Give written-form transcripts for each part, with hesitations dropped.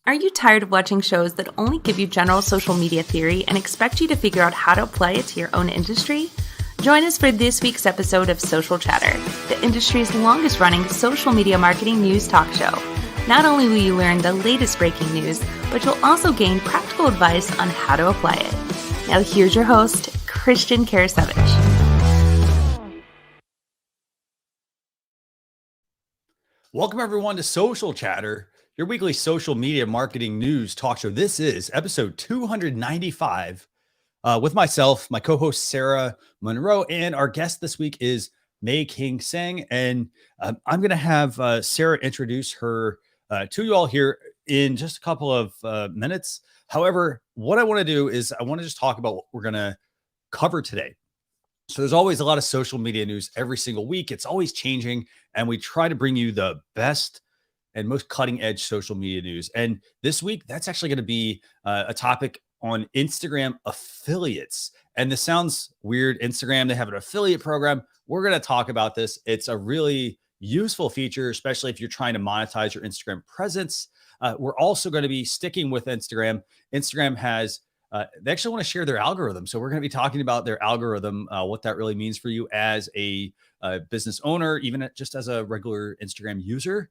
Are you tired of watching shows that only give you general social media theory and expect you to figure out how to apply it to your own industry? Join us for this week's episode of Social Chatter, the industry's longest-running social media marketing news talk show. Not only will you learn the latest breaking news, but you'll also gain practical advice on how to apply it. Now here's your host, Christian Karasevich. Welcome everyone to Social Chatter, your weekly social media marketing news talk show. This is episode 295 with myself, my co-host Sarah Monroe, and our guest this week is May King Tsang. And I'm going to have Sarah introduce her to you all here in just a couple of minutes. However, what I want to do is I want to just talk about what we're going to cover today. So there's always a lot of social media news every single week. It's always changing, and we try to bring you the best and most cutting edge social media news. And this week, that's actually going to be a topic on Instagram affiliates. And this sounds weird. Instagram, they have an affiliate program. We're going to talk about this. It's a really useful feature, especially if you're trying to monetize your Instagram presence. We're also going to be sticking with Instagram. Instagram has they actually want to share their algorithm. So we're going to be talking about their algorithm, what that really means for you as a business owner, even just as a regular Instagram user.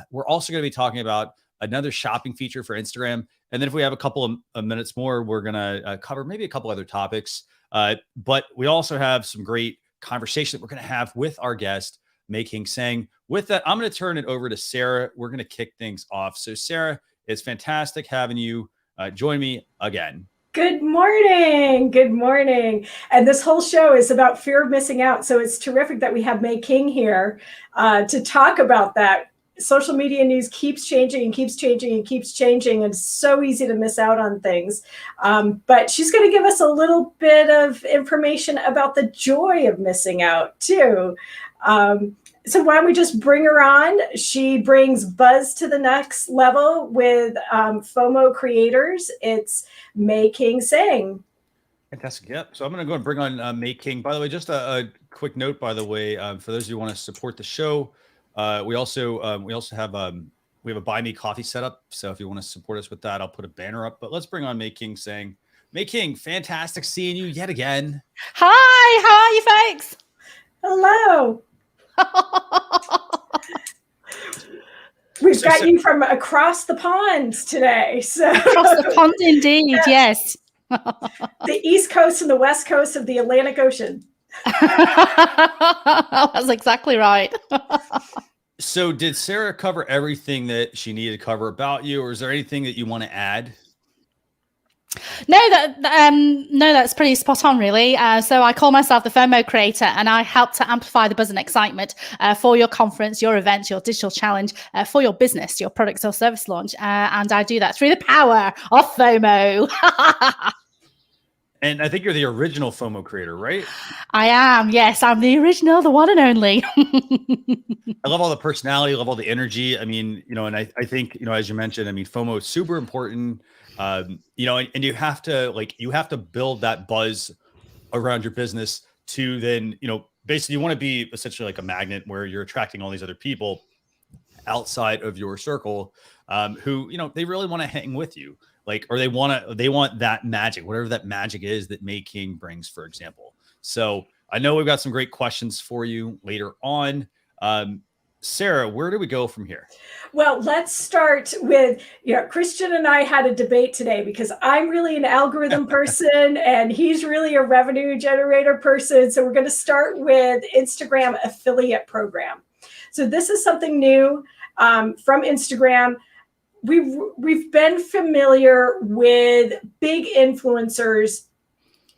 We're also going to be talking about another shopping feature for Instagram. And then if we have a couple of minutes more, we're going to cover maybe a couple other topics. But we also have some great conversation that we're going to have with our guest, May King Tsang. With that, I'm going to turn it over to Sarah. We're going to kick things off. So Sarah, it's fantastic having you join me again. Good morning. Good morning. And this whole show is about fear of missing out. So it's terrific that we have May King here to talk about that. Social media news keeps changing and keeps changing and keeps changing. And it's so easy to miss out on things. But she's going to give us a little bit of information about the joy of missing out too. So why don't we just bring her on? She brings buzz to the next level with FOMO creators. It's May King Tsang. Fantastic. Yep. So I'm going to go and bring on May King. By the way, just a quick note, by the way, for those of you who want to support the show, we also have we have a buy me coffee set up. So if you want to support us with that, I'll put a banner up. But let's bring on May King Tsang. May King, fantastic seeing you yet again. Hi, how are you folks? Hello. We've got you from across the pond today. So across the pond indeed, yes. The East Coast and the West Coast of the Atlantic Ocean. That's exactly right. So did Sarah cover everything that she needed to cover about you, or is there anything that you want to add? No, that's pretty spot on, really. So I call myself the FOMO creator, and I help to amplify the buzz and excitement for your conference, your event, your digital challenge, for your business, your products or service launch. And I do that through the power of FOMO. And I think you're the original FOMO creator, right? I am. Yes, I'm the original, the one and only. I love all the personality. I love all the energy. I mean, and I think, as you mentioned, I mean, FOMO is super important. And you have to build that buzz around your business to then, basically you want to be essentially like a magnet where you're attracting all these other people outside of your circle, who, they really want to hang with you. Or they want that magic, whatever that magic is that May King brings, for example. So I know we've got some great questions for you later on. Sarah, where do we go from here? Well, let's start with, Christian and I had a debate today because I'm really an algorithm person and he's really a revenue generator person. So we're going to start with Instagram affiliate program. So this is something new from Instagram. We've been familiar with big influencers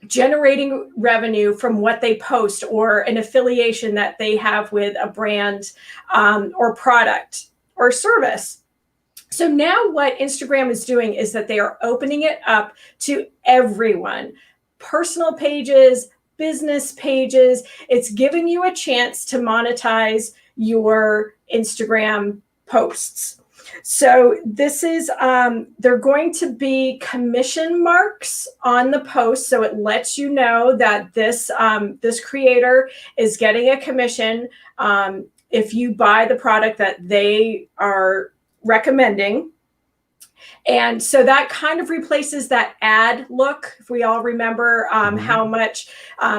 generating revenue from what they post or an affiliation that they have with a brand or product or service. So now what Instagram is doing is that they are opening it up to everyone, personal pages, business pages. It's giving you a chance to monetize your Instagram posts. So this is, they're going to be commission marks on the post. So it lets you know that this creator is getting a commission if you buy the product that they are recommending. And so that kind of replaces that ad look. If we all remember how much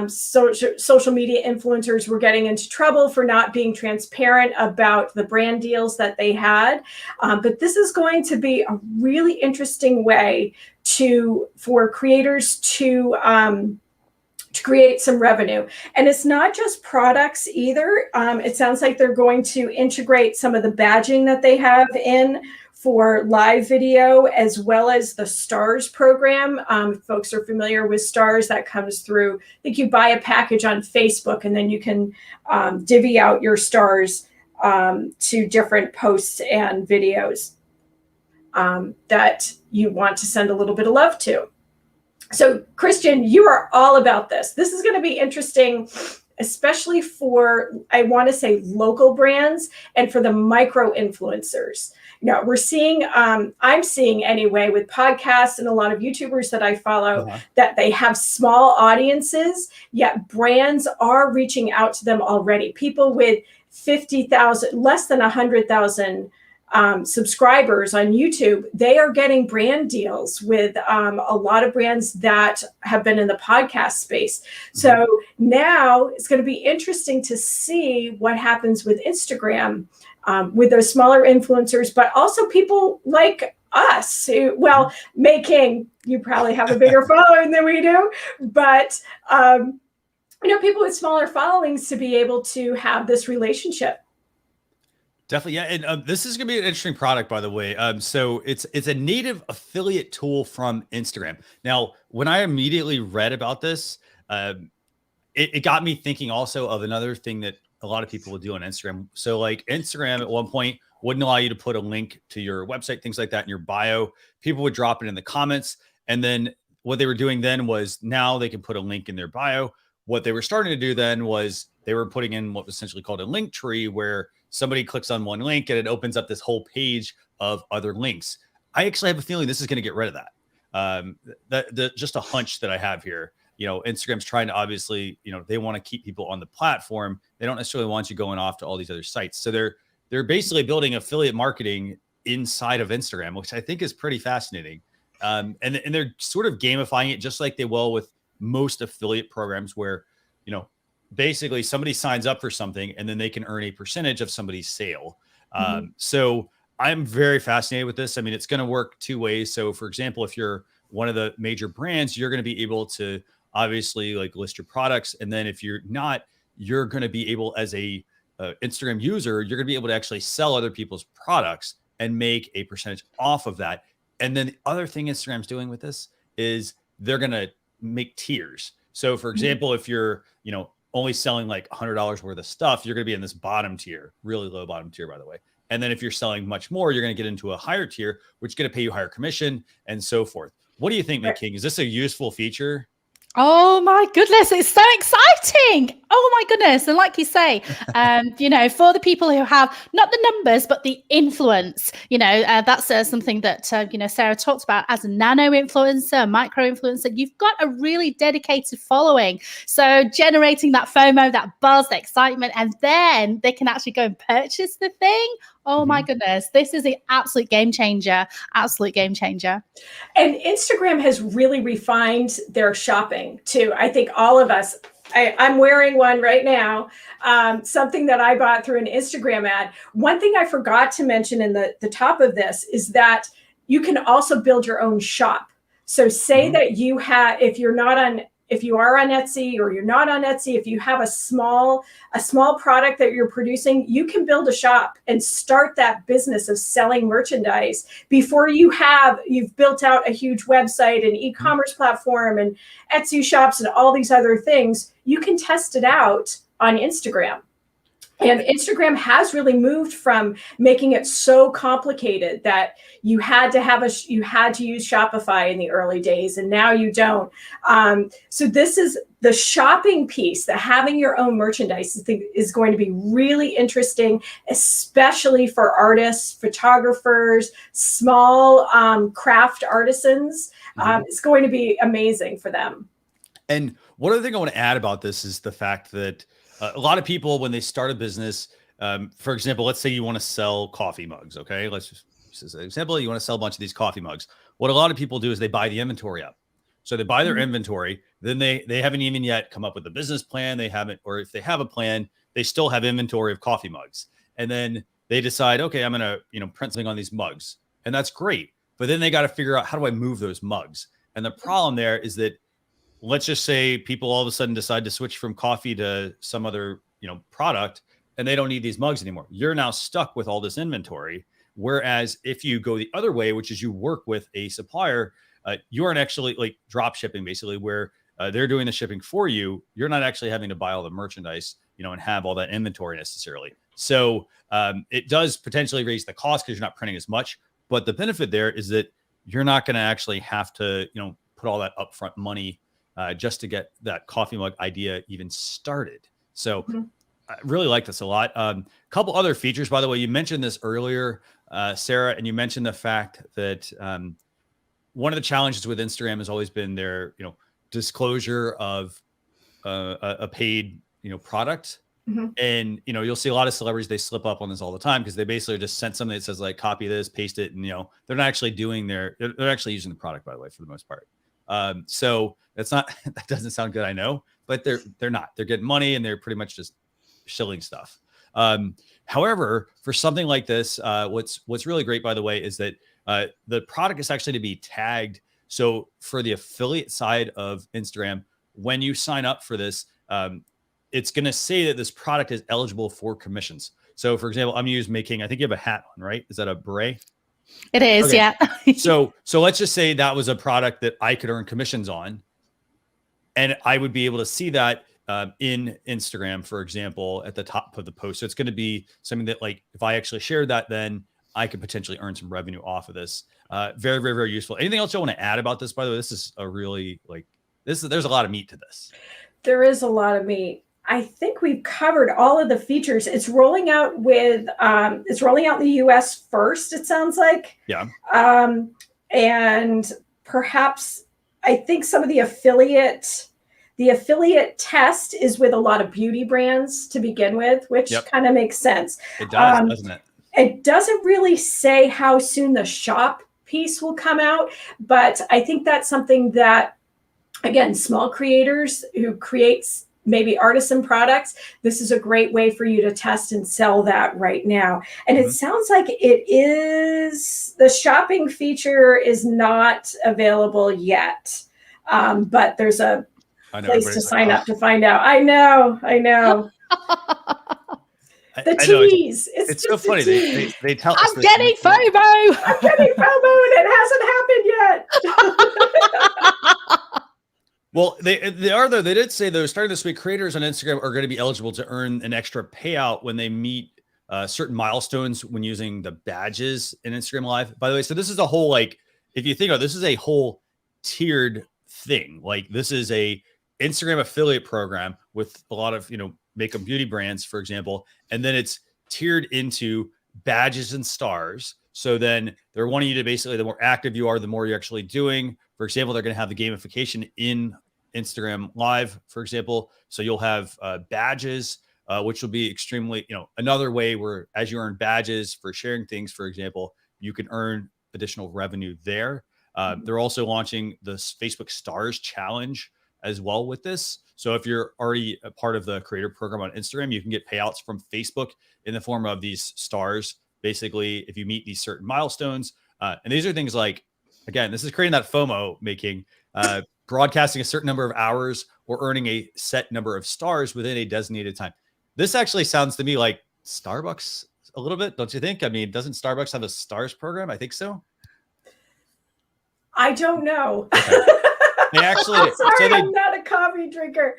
social media influencers were getting into trouble for not being transparent about the brand deals that they had. But this is going to be a really interesting way for creators to create some revenue. And it's not just products either. It sounds like they're going to integrate some of the badging that they have in for live video, as well as the STARS program. If folks are familiar with STARS, that comes through, I think you buy a package on Facebook and then you can divvy out your stars to different posts and videos that you want to send a little bit of love to. So Christian, you are all about this. This is going to be interesting, especially for, I want to say, local brands and for the micro influencers. You know, we're seeing, I'm seeing anyway, with podcasts and a lot of YouTubers that I follow, that they have small audiences, yet brands are reaching out to them already. People with 50,000, less than 100,000 subscribers on YouTube, they are getting brand deals with a lot of brands that have been in the podcast space. So now it's going to be interesting to see what happens with Instagram, with those smaller influencers, but also people like us. Well, May King, you probably have a bigger following than we do, but you know, people with smaller followings to be able to have this relationship. Definitely. Yeah. And this is going to be an interesting product, by the way. So it's a native affiliate tool from Instagram. Now, when I immediately read about this, it got me thinking also of another thing that a lot of people will do on Instagram. So like Instagram at one point wouldn't allow you to put a link to your website, things like that in your bio. People would drop it in the comments. And then what they were doing then was now they can put a link in their bio. What they were starting to do then was they were putting in what was essentially called a link tree, where somebody clicks on one link and it opens up this whole page of other links. I actually have a feeling this is going to get rid of that. Just a hunch that I have here. You know, Instagram's trying to obviously, you know, they want to keep people on the platform. They don't necessarily want you going off to all these other sites. So they're basically building affiliate marketing inside of Instagram, which I think is pretty fascinating. And they're sort of gamifying it just like they will with most affiliate programs, where, you know, basically somebody signs up for something and then they can earn a percentage of somebody's sale. So I'm very fascinated with this. I mean, it's going to work two ways. So for example, if you're one of the major brands, you're going to be able to obviously like list your products. And then if you're not, you're going to be able, as a Instagram user, you're going to be able to actually sell other people's products and make a percentage off of that. And then the other thing Instagram's doing with this is they're going to make tiers. So for example, if you're, you know, only selling like $100 worth of stuff, you're going to be in this bottom tier, really low bottom tier, by the way. And then if you're selling much more, you're going to get into a higher tier, which is going to pay you higher commission and so forth. What do you think, May King? Is this a useful feature? Oh my goodness, it's so exciting. Oh my goodness. And like you say, you know, for the people who have not the numbers, but the influence, you know, that's something that, you know, Sarah talked about as a nano influencer, micro influencer. You've got a really dedicated following. So generating that FOMO, that buzz, the excitement, and then they can actually go and purchase the thing. Oh my goodness, this is an absolute game changer, absolute game changer. And Instagram has really refined their shopping too. I think all of us, I'm wearing one right now, something that I bought through an Instagram ad. One thing I forgot to mention in the top of this is that you can also build your own shop. So say that you have, if you are on Etsy or you're not on Etsy, if you have a small product that you're producing, you can build a shop and start that business of selling merchandise before you've built out a huge website and e-commerce platform and Etsy shops and all these other things. You can test it out on Instagram. And Instagram has really moved from making it so complicated that you had to use Shopify in the early days, and now you don't. So this is the shopping piece. The having your own merchandise is going to be really interesting, especially for artists, photographers, small craft artisans. It's going to be amazing for them. And one other thing I want to add about this is the fact that a lot of people, when they start a business, for example, let's say you want to sell coffee mugs. Okay. Let's just as an example, you want to sell a bunch of these coffee mugs. What a lot of people do is they buy the inventory up. So they buy their inventory, then they haven't even yet come up with a business plan. They haven't, or if they have a plan, they still have inventory of coffee mugs. And then they decide, okay, I'm going to, print something on these mugs. And that's great. But then they got to figure out, how do I move those mugs? And the problem there is that, let's just say people all of a sudden decide to switch from coffee to some other, product, and they don't need these mugs anymore. You're now stuck with all this inventory. Whereas if you go the other way, which is you work with a supplier, you aren't actually like drop shipping, basically, where they're doing the shipping for you. You're not actually having to buy all the merchandise, and have all that inventory necessarily. So it does potentially raise the cost because you're not printing as much. But the benefit there is that you're not going to actually have to, put all that upfront money just to get that coffee mug idea even started. So I really like this a lot. A couple other features, by the way, you mentioned this earlier, Sarah, and you mentioned the fact that one of the challenges with Instagram has always been their, disclosure of a paid, product. And, you'll see a lot of celebrities, they slip up on this all the time because they basically just sent something that says like, copy this, paste it. And, they're not actually doing they're actually using the product, by the way, for the most part. So that's not, that doesn't sound good, I know, but they're not, they're getting money and they're pretty much just shilling stuff. However, for something like this, what's really great, by the way, is that the product is actually to be tagged. So for the affiliate side of Instagram, when you sign up for this, it's going to say that this product is eligible for commissions. So for example, I'm going to use May King. I think you have a hat on, right? Is that a beret? It is, okay. Yeah. So let's just say that was a product that I could earn commissions on, and I would be able to see that in Instagram, for example, at the top of the post. So it's going to be something that, like, if I actually shared that, then I could potentially earn some revenue off of this. Very, very, very useful. Anything else you want to add about this? By the way, this is a really there's a lot of meat to this. There is a lot of meat. I think we've covered all of the features. It's rolling out in the US first, it sounds like. Yeah. And perhaps I think some of the affiliate test is with a lot of beauty brands to begin with, which kind of makes sense. It does, doesn't it? It doesn't really say how soon the shop piece will come out, but I think that's something that, again, small creators who creates maybe artisan products, this is a great way for you to test and sell that right now. And it sounds like the shopping feature is not available yet, but there's a place to sign up to find out. I know. The tease. It's so funny. They tell us. I'm getting FOMO. I'm getting FOMO, and it hasn't happened yet. Well, they did say, though, starting this week, creators on Instagram are going to be eligible to earn an extra payout when they meet certain milestones when using the badges in Instagram Live. By the way, so this is a whole, like, if you think about it, this is a whole tiered thing. Like, this is a Instagram affiliate program with a lot of, makeup beauty brands, for example, and then it's tiered into badges and stars. So then they're wanting you to basically, the more active you are, the more you're actually doing. For example, they're going to have the gamification in Instagram Live, for example. So you'll have badges, which will be extremely, another way where, as you earn badges for sharing things, for example, you can earn additional revenue there. They're also launching the Facebook Stars Challenge as well with this. So if you're already a part of the creator program on Instagram, you can get payouts from Facebook in the form of these stars. Basically, if you meet these certain milestones, and these are things like, again, this is creating that FOMO, making broadcasting a certain number of hours or earning a set number of stars within a designated time. This actually sounds to me like Starbucks a little bit, don't you think? I mean, doesn't Starbucks have a stars program? I think so. I don't know. Okay. They actually, I'm sorry, I'm not a coffee drinker.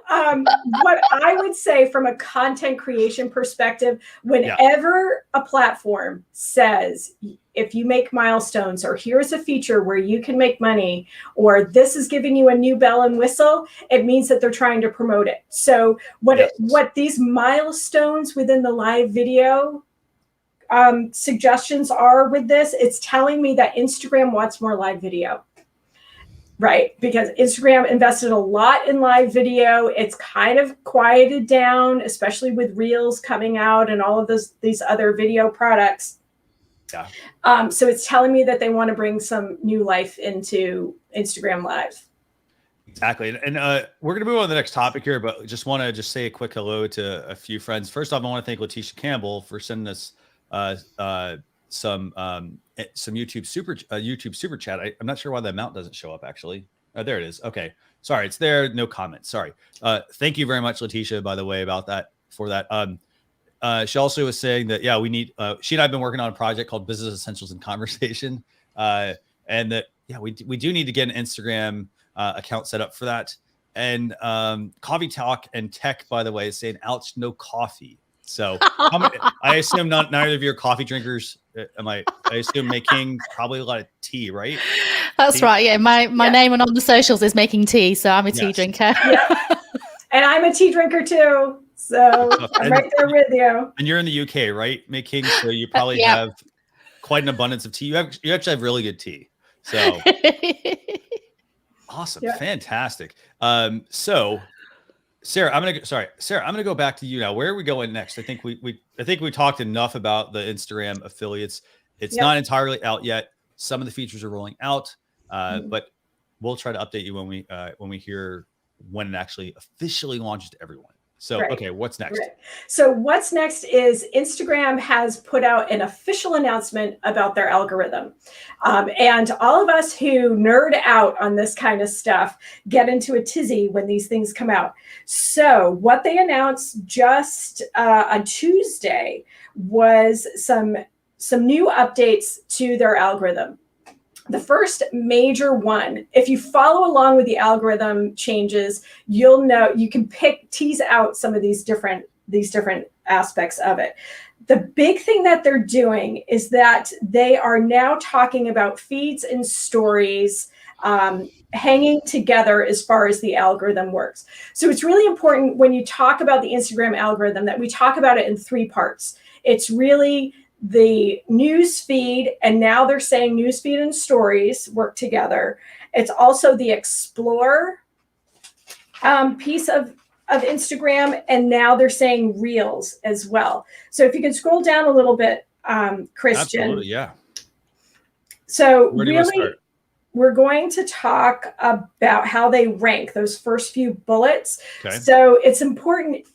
What I would say from a content creation perspective, whenever a platform says, if you make milestones, or here's a feature where you can make money, or this is giving you a new bell and whistle, it means that they're trying to promote it. So what these milestones within the live video suggestions are with this, it's telling me that Instagram wants more live video. Right, because Instagram invested a lot in live video. It's kind of quieted down, especially with Reels coming out and all of these other video products. Yeah. So it's telling me that they want to bring some new life into Instagram Live. Exactly. And we're going to move on to the next topic here, but just want to say a quick hello to a few friends. First off, I want to thank Letitia Campbell for sending us some YouTube super chat. I'm not sure why the amount doesn't show up actually. There it is. Okay. Sorry. It's there. No comment. Sorry. Thank you very much, Letitia, by the way, about that for that. She also was saying that, yeah, we need, she and I have been working on a project called Business Essentials and Conversation. And that, yeah, we do need to get an Instagram account set up for that. And Coffee Talk and Tech, by the way, is saying, ouch, no coffee. So I assume neither of you are coffee drinkers. I assume May King, probably a lot of tea, right? That's tea? Right. Yeah. My name on the socials is Making Tea. So I'm a tea drinker. Yeah. And I'm a tea drinker too. So I'm right there with you. And you're in the UK, right, May King? So you probably have quite an abundance of tea. You actually have really good tea. So awesome. Yeah. Fantastic. So Sarah, I'm gonna go back to you now. Where are we going next? I think we talked enough about the Instagram affiliates. It's not entirely out yet. Some of the features are rolling out, but we'll try to update you when we hear when it actually officially launches to everyone. So, okay, what's next? Right. So what's next is Instagram has put out an official announcement about their algorithm. And all of us who nerd out on this kind of stuff get into a tizzy when these things come out. So what they announced just on Tuesday was some new updates to their algorithm. The first major one, if you follow along with the algorithm changes, you'll know you can tease out some of these different aspects of it. The big thing that they're doing is that they are now talking about feeds and stories hanging together as far as the algorithm works. So it's really important when you talk about the Instagram algorithm that we talk about it in three parts. It's really the news feed, and now they're saying news feed and stories work together. It's also the explore piece of Instagram, and now they're saying reels as well. So if you can scroll down a little bit, Christian. Absolutely, yeah. So really, we're going to talk about how they rank those first few bullets. Okay. So it's important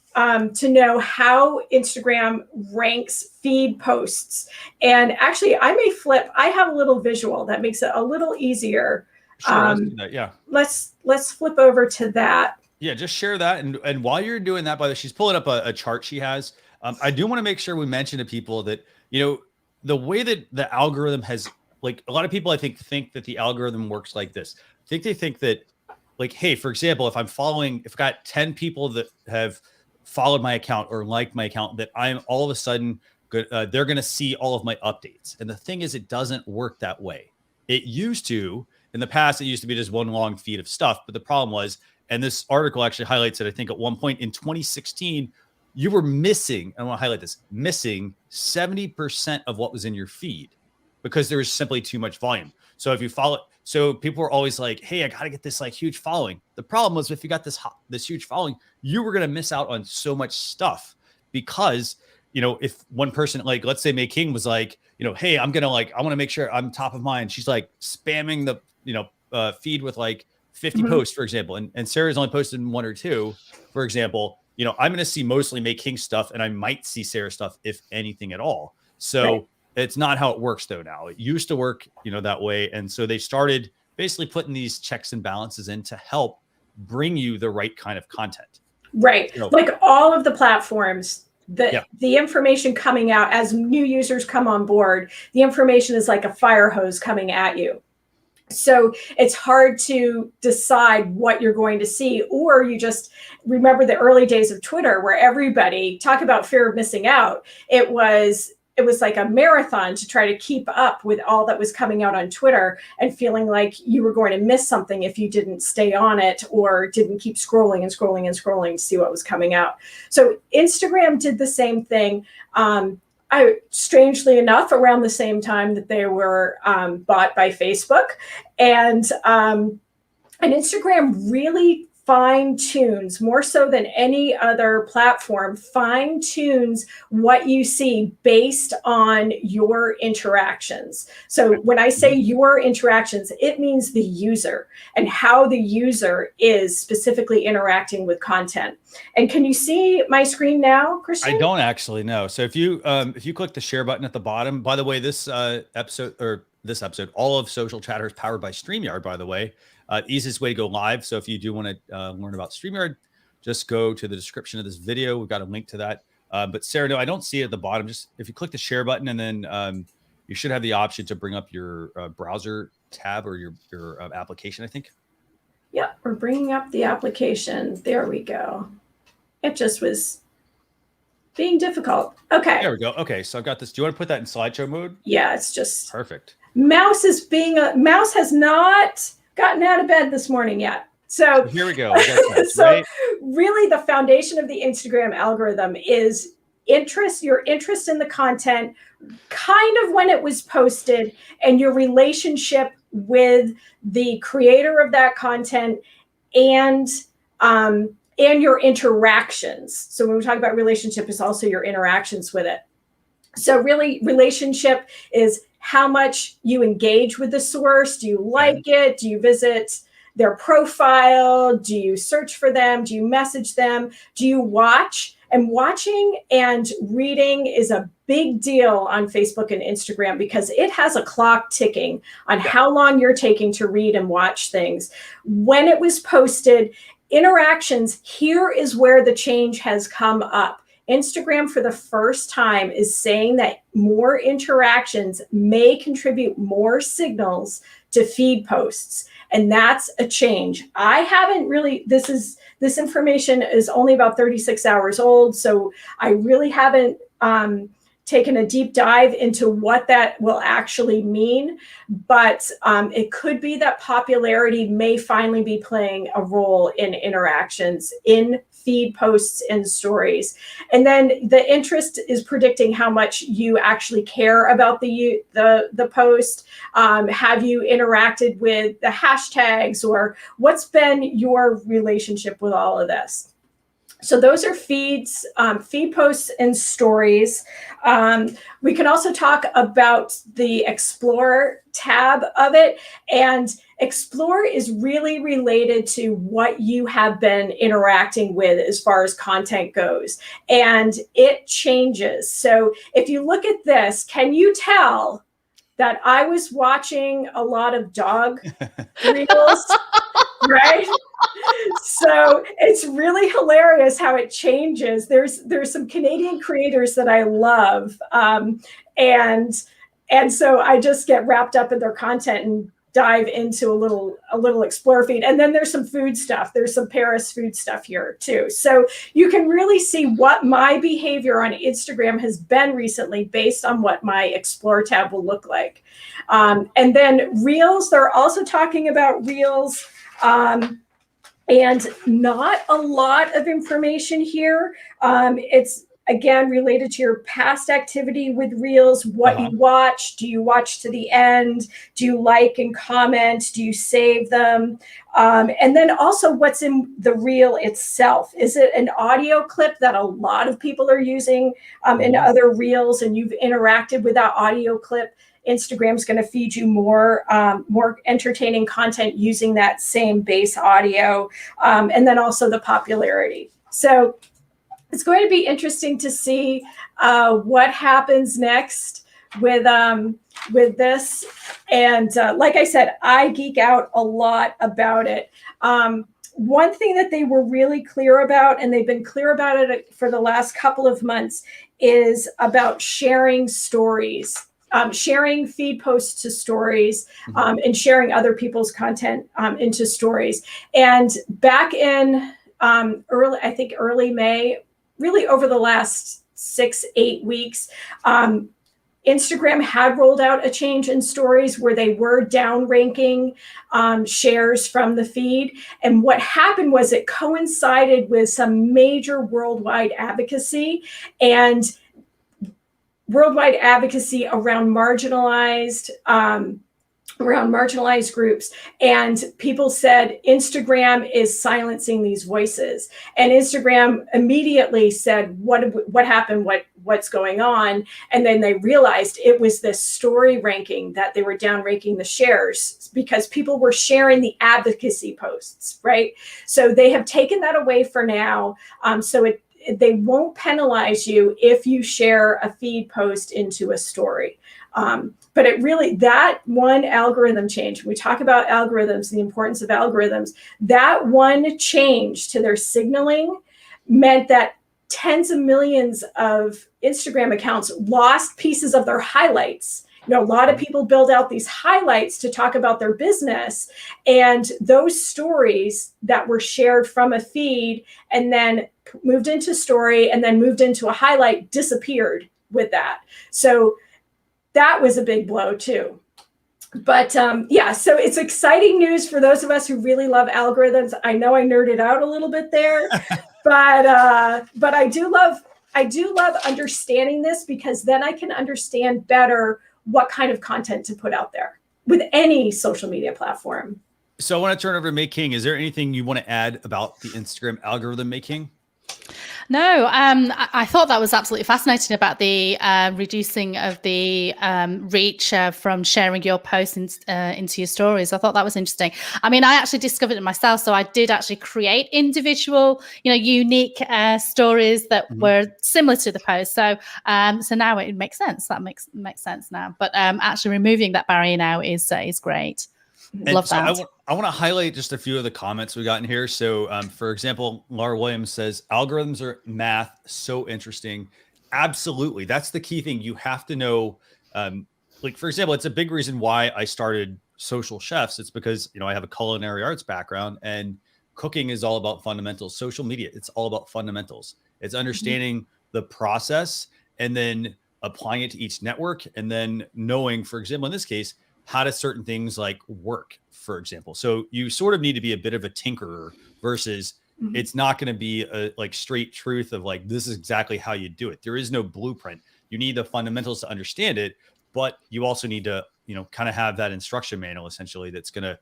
to know how Instagram ranks feed posts. And actually, I may flip. I have a little visual that makes it a little easier. Sure, let's do that. Yeah. Let's flip over to that. Yeah, just share that. And while you're doing that, by the way, she's pulling up a chart she has. I do want to make sure we mention to people that, the way that the algorithm has, like, a lot of people, I think that the algorithm works like this. They think that, like, hey, for example, if I've got 10 people that have followed my account or liked my account, that I'm all of a sudden good. They're going to see all of my updates. And the thing is, it doesn't work that way. It used to, in the past, it used to be just one long feed of stuff. But the problem was, and this article actually highlights it, I think at one point in 2016, you were missing, I want to highlight this, missing 70% of what was in your feed because there was simply too much volume. So if you follow, so people were always like, hey, I got to get this like huge following. The problem was, if you got this huge following, you were going to miss out on so much stuff because, if one person, like, let's say May King was like, hey, I want to make sure I'm top of mind. She's like spamming the, feed with like 50 posts, for example. And Sarah's only posted one or two, for example. I'm going to see mostly May King stuff, and I might see Sarah stuff, if anything at all. So it's not how it works though now. It used to work, that way. And so they started basically putting these checks and balances in to help bring you the right kind of content. Right. Like all of the platforms, the information coming out as new users come on board, the information is like a fire hose coming at you. So it's hard to decide what you're going to see, or you just remember the early days of Twitter where everybody talk about fear of missing out. It was like a marathon to try to keep up with all that was coming out on Twitter and feeling like you were going to miss something if you didn't stay on it or didn't keep scrolling and scrolling and scrolling to see what was coming out. So Instagram did the same thing. Strangely enough, around the same time that they were bought by Facebook, and Instagram really fine tunes, more so than any other platform, fine tunes what you see based on your interactions. So when I say your interactions, it means the user and how the user is specifically interacting with content. And can you see my screen now, Christian? I don't actually know. So if you click the share button at the bottom, by the way, this episode, all of Social Chatter is powered by StreamYard, by the way. Easiest way to go live. So if you do want to learn about StreamYard, just go to the description of this video. We've got a link to that. But Sarah, no, I don't see it at the bottom. Just if you click the share button, and then you should have the option to bring up your browser tab or your application, I think. Yeah, we're bringing up the application. There we go. It just was being difficult. Okay. There we go. Okay, so I've got this. Do you want to put that in slideshow mode? Yeah, it's just perfect. Mouse has not gotten out of bed this morning yet. So here we go. So right? really the foundation of the Instagram algorithm is your interest in the content, kind of when it was posted, and your relationship with the creator of that content, and your interactions. So when we talk about relationship, it's also your interactions with it. So really, relationship is how much you engage with the source. Do you like it? Do you visit their profile? Do you search for them? Do you message them? Do you watch? And watching and reading is a big deal on Facebook and Instagram because it has a clock ticking on how long you're taking to read and watch things. When it was posted, interactions, here is where the change has come up. Instagram for the first time is saying that more interactions may contribute more signals to feed posts. And that's a change. I haven't really, this information is only about 36 hours old. So I really haven't taken a deep dive into what that will actually mean. But it could be that popularity may finally be playing a role in interactions in feed posts and stories. And then the interest is predicting how much you actually care about the post. Have you interacted with the hashtags, or what's been your relationship with all of this? So those are feeds, feed posts and stories. We can also talk about the Explore tab of it. And Explore is really related to what you have been interacting with as far as content goes. And it changes. So if you look at this, can you tell that I was watching a lot of dog reels, right? So it's really hilarious how it changes. There's some Canadian creators that I love, and so I just get wrapped up in their content and dive into a little Explore feed. And then there's some food stuff. There's some Paris food stuff here too. So you can really see what my behavior on Instagram has been recently based on what my Explore tab will look like. And then Reels, they're also talking about Reels. And not a lot of information here. It's, again, related to your past activity with Reels, what you watch. Do you watch to the end? Do you like and comment? Do you save them? And then also what's in the Reel itself. Is it an audio clip that a lot of people are using in other Reels, and you've interacted with that audio clip? Instagram's going to feed you more entertaining content using that same base audio, and then also the popularity. So it's going to be interesting to see what happens next with this. And like I said, I geek out a lot about it. One thing that they were really clear about, and they've been clear about it for the last couple of months, is about sharing stories. Sharing feed posts to stories, and sharing other people's content into stories. And back in early May, really over the last 6-8 weeks, Instagram had rolled out a change in stories where they were down ranking shares from the feed. And what happened was it coincided with some major worldwide advocacy around marginalized around marginalized groups, and people said Instagram is silencing these voices, and Instagram immediately said what happened, what's going on, and then they realized it was this story ranking that they were down ranking the shares because people were sharing the advocacy posts, right? So they have taken that away for now. They won't penalize you if you share a feed post into a story. But it really, that one algorithm change, we talk about algorithms, the importance of algorithms, that one change to their signaling meant that tens of millions of Instagram accounts lost pieces of their highlights. A lot of people build out these highlights to talk about their business, and those stories that were shared from a feed and then moved into story and then moved into a highlight disappeared with that. So that was a big blow too. But so it's exciting news for those of us who really love algorithms. I know I nerded out a little bit there, but I do love understanding this, because then I can understand better what kind of content to put out there with any social media platform. So I want to turn over to May King. Is there anything you want to add about the Instagram algorithm, May King? No, I thought that was absolutely fascinating about the reducing of the reach from sharing your posts into your stories. I thought that was interesting. I mean, I actually discovered it myself. So I did actually create individual, unique stories that were similar to the post. So now it makes sense. That makes sense now. But actually removing that barrier now is great. Love that. I want to highlight just a few of the comments we got in here. So, for example, Laura Williams says, algorithms are math. So interesting. Absolutely. That's the key thing. You have to know, for example, it's a big reason why I started Social Chefs. It's because, I have a culinary arts background, and cooking is all about fundamentals. Social media, it's all about fundamentals. It's understanding the process and then applying it to each network, and then knowing, for example, in this case, how do certain things like work, for example. So you sort of need to be a bit of a tinkerer versus it's not going to be a straight truth of this is exactly how you do it. There is no blueprint. You need the fundamentals to understand it, but you also need to, kind of have that instruction manual essentially that's going to,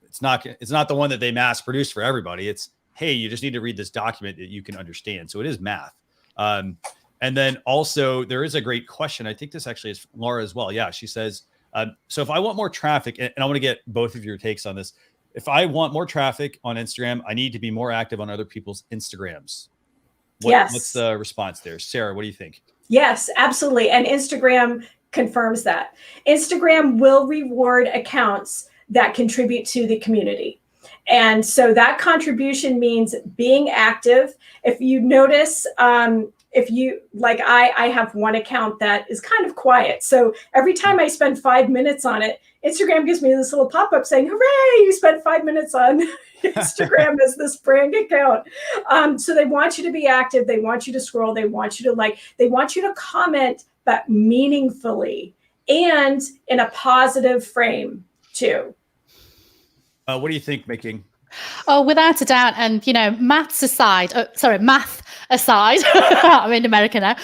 it's not the one that they mass produce for everybody. It's, hey, you just need to read this document that you can understand. So it is math. And then also there is a great question. I think this actually is Laura as well. Yeah. She says, so if I want more traffic, and I want to get both of your takes on this, if I want more traffic on Instagram, I need to be more active on other people's Instagrams. What's the response there? Sarah, what do you think? Yes, absolutely. And Instagram confirms that. Instagram will reward accounts that contribute to the community. And so that contribution means being active. If you notice, if you I have one account that is kind of quiet. So every time I spend 5 minutes on it, Instagram gives me this little pop-up saying, hooray, you spent 5 minutes on Instagram as this brand account. So they want you to be active. They want you to scroll. They want you to they want you to comment, but meaningfully and in a positive frame too. What do you think, May King? Oh, without a doubt. And, math aside, I'm in America now.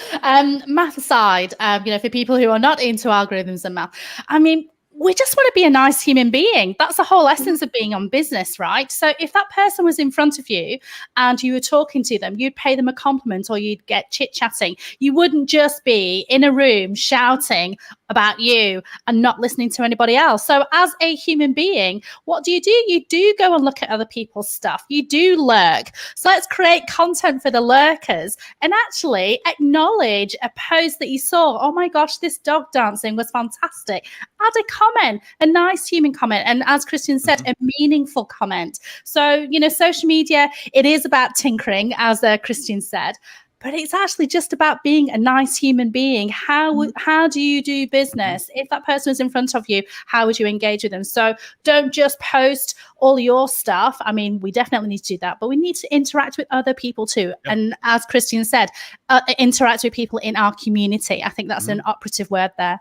Math aside, for people who are not into algorithms and math, I mean, we just want to be a nice human being. That's the whole essence of being on business, right? So if that person was in front of you and you were talking to them, you'd pay them a compliment or you'd get chit-chatting. You wouldn't just be in a room shouting about you and not listening to anybody else. So as a human being, what do? You do go and look at other people's stuff. You do lurk. So let's create content for the lurkers and actually acknowledge a post that you saw. Oh my gosh, this dog dancing was fantastic. Add a comment, a nice human comment. And as Christian said, a meaningful comment. So, social media, it is about tinkering, as Christian said. But it's actually just about being a nice human being. How do you do business? If that person is in front of you, how would you engage with them? So don't just post all your stuff. I mean, we definitely need to do that, but we need to interact with other people too. Yep. And as Christian said, interact with people in our community. I think that's an operative word there.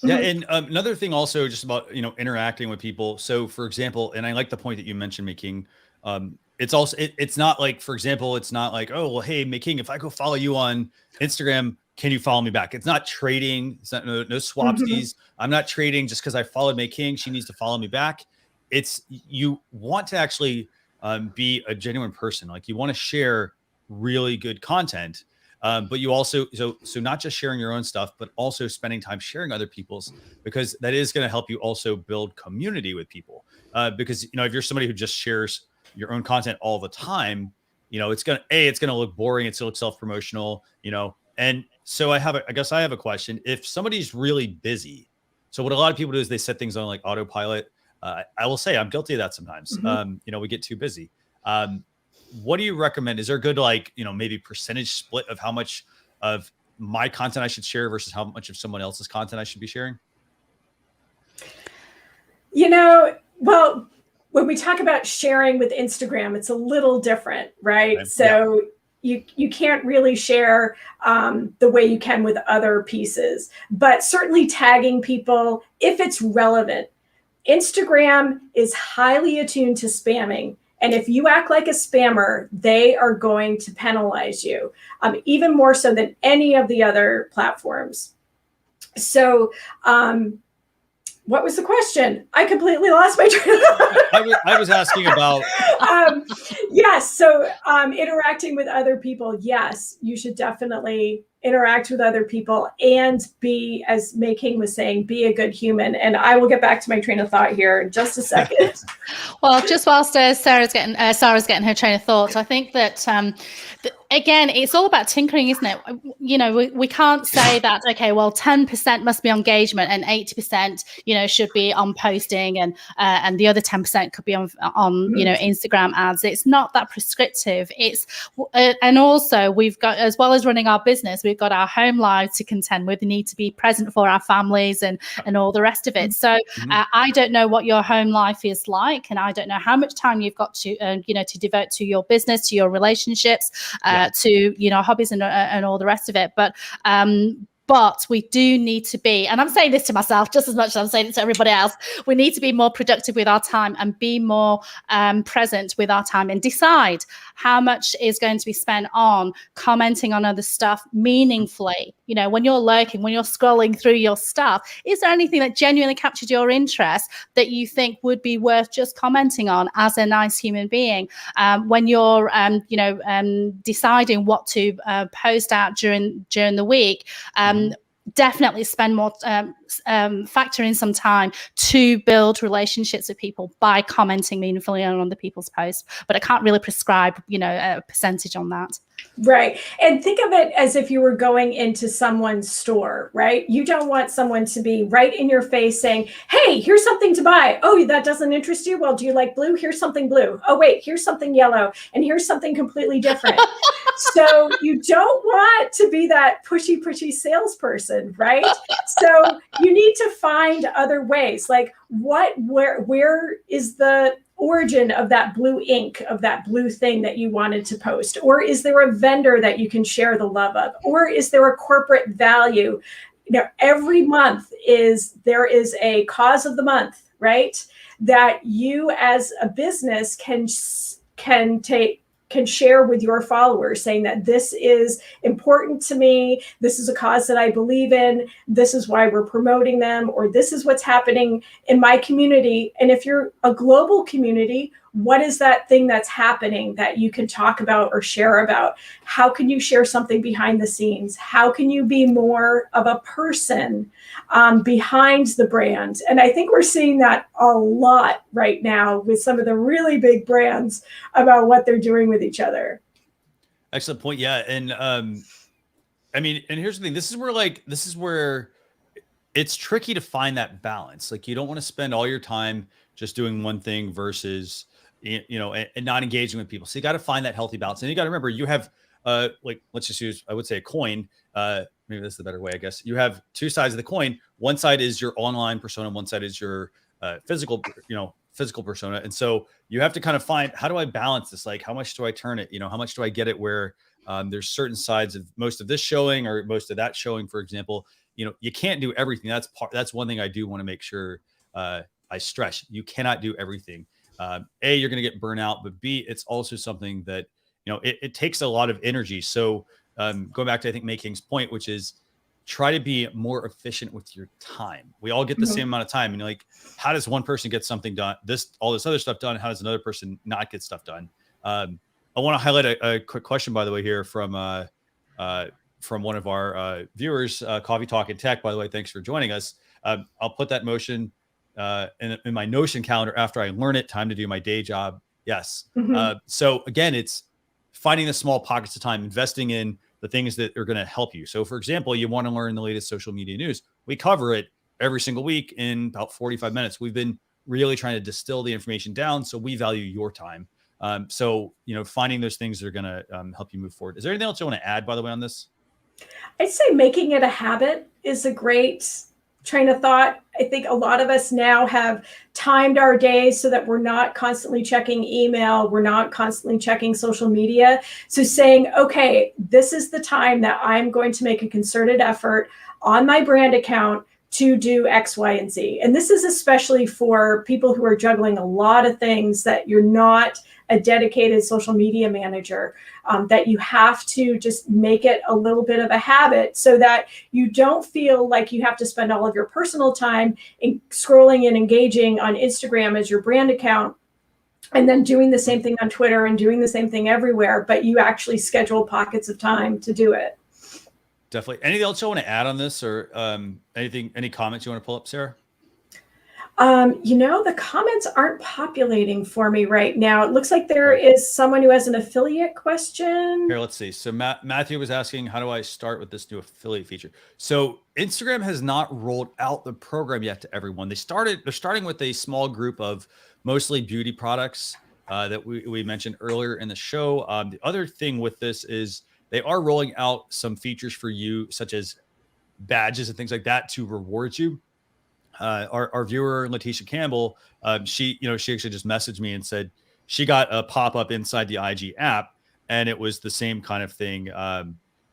Yeah. And another thing also just about, interacting with people. So for example, and I like the point that you mentioned, May King, it's also, it's not like, for example, it's not like, oh, well, hey, May King, if I go follow you on Instagram, can you follow me back? It's not trading. It's not no swapsies. I'm not trading just because I followed May King. She needs to follow me back. It's you want to actually be a genuine person. Like you want to share really good content. But you also, so not just sharing your own stuff, but also spending time sharing other people's, because that is going to help you also build community with people. Because, if you're somebody who just shares your own content all the time, it's going to look boring. It's going to look self-promotional, and so I guess I have a question. If somebody's really busy, so what a lot of people do is they set things on like autopilot. I will say I'm guilty of that sometimes. We get too busy. What do you recommend? Is there a good, maybe percentage split of how much of my content I should share versus how much of someone else's content I should be sharing? Well, when we talk about sharing with Instagram, it's a little different, right? Okay. So you can't really share the way you can with other pieces, but certainly tagging people if it's relevant. Instagram is highly attuned to spamming. And if you act like a spammer, they are going to penalize you, even more so than any of the other platforms. So what was the question? I completely lost my train of thought. I was asking about. Yes. So interacting with other people. Yes, you should definitely interact with other people and be, as May King was saying, be a good human. And I will get back to my train of thought here in just a second. Well, just whilst Sarah's getting her train of thought, I think that again, it's all about tinkering, isn't it? We can't say that, okay, well, 10% must be on engagement and 80%, should be on posting and the other 10% could be on Instagram ads. It's not that prescriptive. It's and also we've got, as well as running our business, we've got our home lives to contend with. We need to be present for our families and all the rest of it. So I don't know what your home life is like, and I don't know how much time you've got to to devote to your business, to your relationships, to hobbies and all the rest of it. But we do need to be, and I'm saying this to myself just as much as I'm saying it to everybody else, we need to be more productive with our time and be more present with our time and decide how much is going to be spent on commenting on other stuff meaningfully. When you're lurking, when you're scrolling through your stuff, is there anything that genuinely captured your interest that you think would be worth just commenting on as a nice human being? When you're, deciding what to post out during the week, definitely spend more, factor in some time to build relationships with people by commenting meaningfully on other people's posts. But I can't really prescribe, a percentage on that. Right. And think of it as if you were going into someone's store, right? You don't want someone to be right in your face saying, hey, here's something to buy. Oh, that doesn't interest you? Well, do you like blue? Here's something blue. Oh, wait, here's something yellow. And here's something completely different. So you don't want to be that pushy salesperson, right? So you need to find other ways. Like where is the origin of that blue ink, of that blue thing that you wanted to post? Or is there a vendor that you can share the love of? Or is there a corporate value? Every month there is a cause of the month, right? That you as a business can share with your followers, saying that this is important to me, this is a cause that I believe in, this is why we're promoting them, or this is what's happening in my community. And if you're a global community, what is that thing that's happening that you can talk about or share about? How can you share something behind the scenes? How can you be more of a person behind the brand? And I think we're seeing that a lot right now with some of the really big brands about what they're doing with each other. Excellent point. Yeah. And and here's the thing. This is where it's tricky to find that balance. Like, you don't want to spend all your time just doing one thing versus, and not engaging with people. So you got to find that healthy balance. And you got to remember, you have, let's just use, I would say, a coin. Maybe that's the better way, I guess. You have two sides of the coin. One side is your online persona. One side is your physical persona. And so you have to kind of find, how do I balance this? Like, how much do I turn it? How much do I get it where there's certain sides of most of this showing or most of that showing, for example. You can't do everything. That's one thing I do want to make sure I stress. You cannot do everything. A, you're going to get burnout, but B, it's also something that, it takes a lot of energy. So going back to, I think, May King's point, which is try to be more efficient with your time. We all get the same amount of time. And like, how does one person get something done? All this other stuff done. How does another person not get stuff done? I want to highlight a quick question, by the way, here from one of our viewers, Coffee Talk and Tech. By the way, thanks for joining us. I'll put that motion in my Notion calendar after I learn it. Time to do my day job. Yes. So again, it's finding the small pockets of time, investing in the things that are going to help you. So for example, you want to learn the latest social media news. We cover it every single week in about 45 minutes. We've been really trying to distill the information down. So we value your time. So, finding those things that are going to help you move forward. Is there anything else you want to add, by the way, on this? I'd say making it a habit is a great train of thought. I think a lot of us now have timed our days so that we're not constantly checking email. We're not constantly checking social media. So saying, okay, this is the time that I'm going to make a concerted effort on my brand account to do X, Y, and Z. And this is especially for people who are juggling a lot of things, that you're not a dedicated social media manager, that you have to just make it a little bit of a habit so that you don't feel like you have to spend all of your personal time in scrolling and engaging on Instagram as your brand account, and then doing the same thing on Twitter and doing the same thing everywhere, but you actually schedule pockets of time to do it. Definitely. Anything else you want to add on this, or any comments you want to pull up, Sarah? The comments aren't populating for me right now. It looks like there is someone who has an affiliate question. Here, let's see. So Matthew was asking, how do I start with this new affiliate feature? So Instagram has not rolled out the program yet to everyone. They're starting with a small group of mostly beauty products that we mentioned earlier in the show. The other thing with this is they are rolling out some features for you, such as badges and things like that, to reward you. Our viewer, Letitia Campbell, she actually just messaged me and said she got a pop-up inside the IG app, and it was the same kind of thing.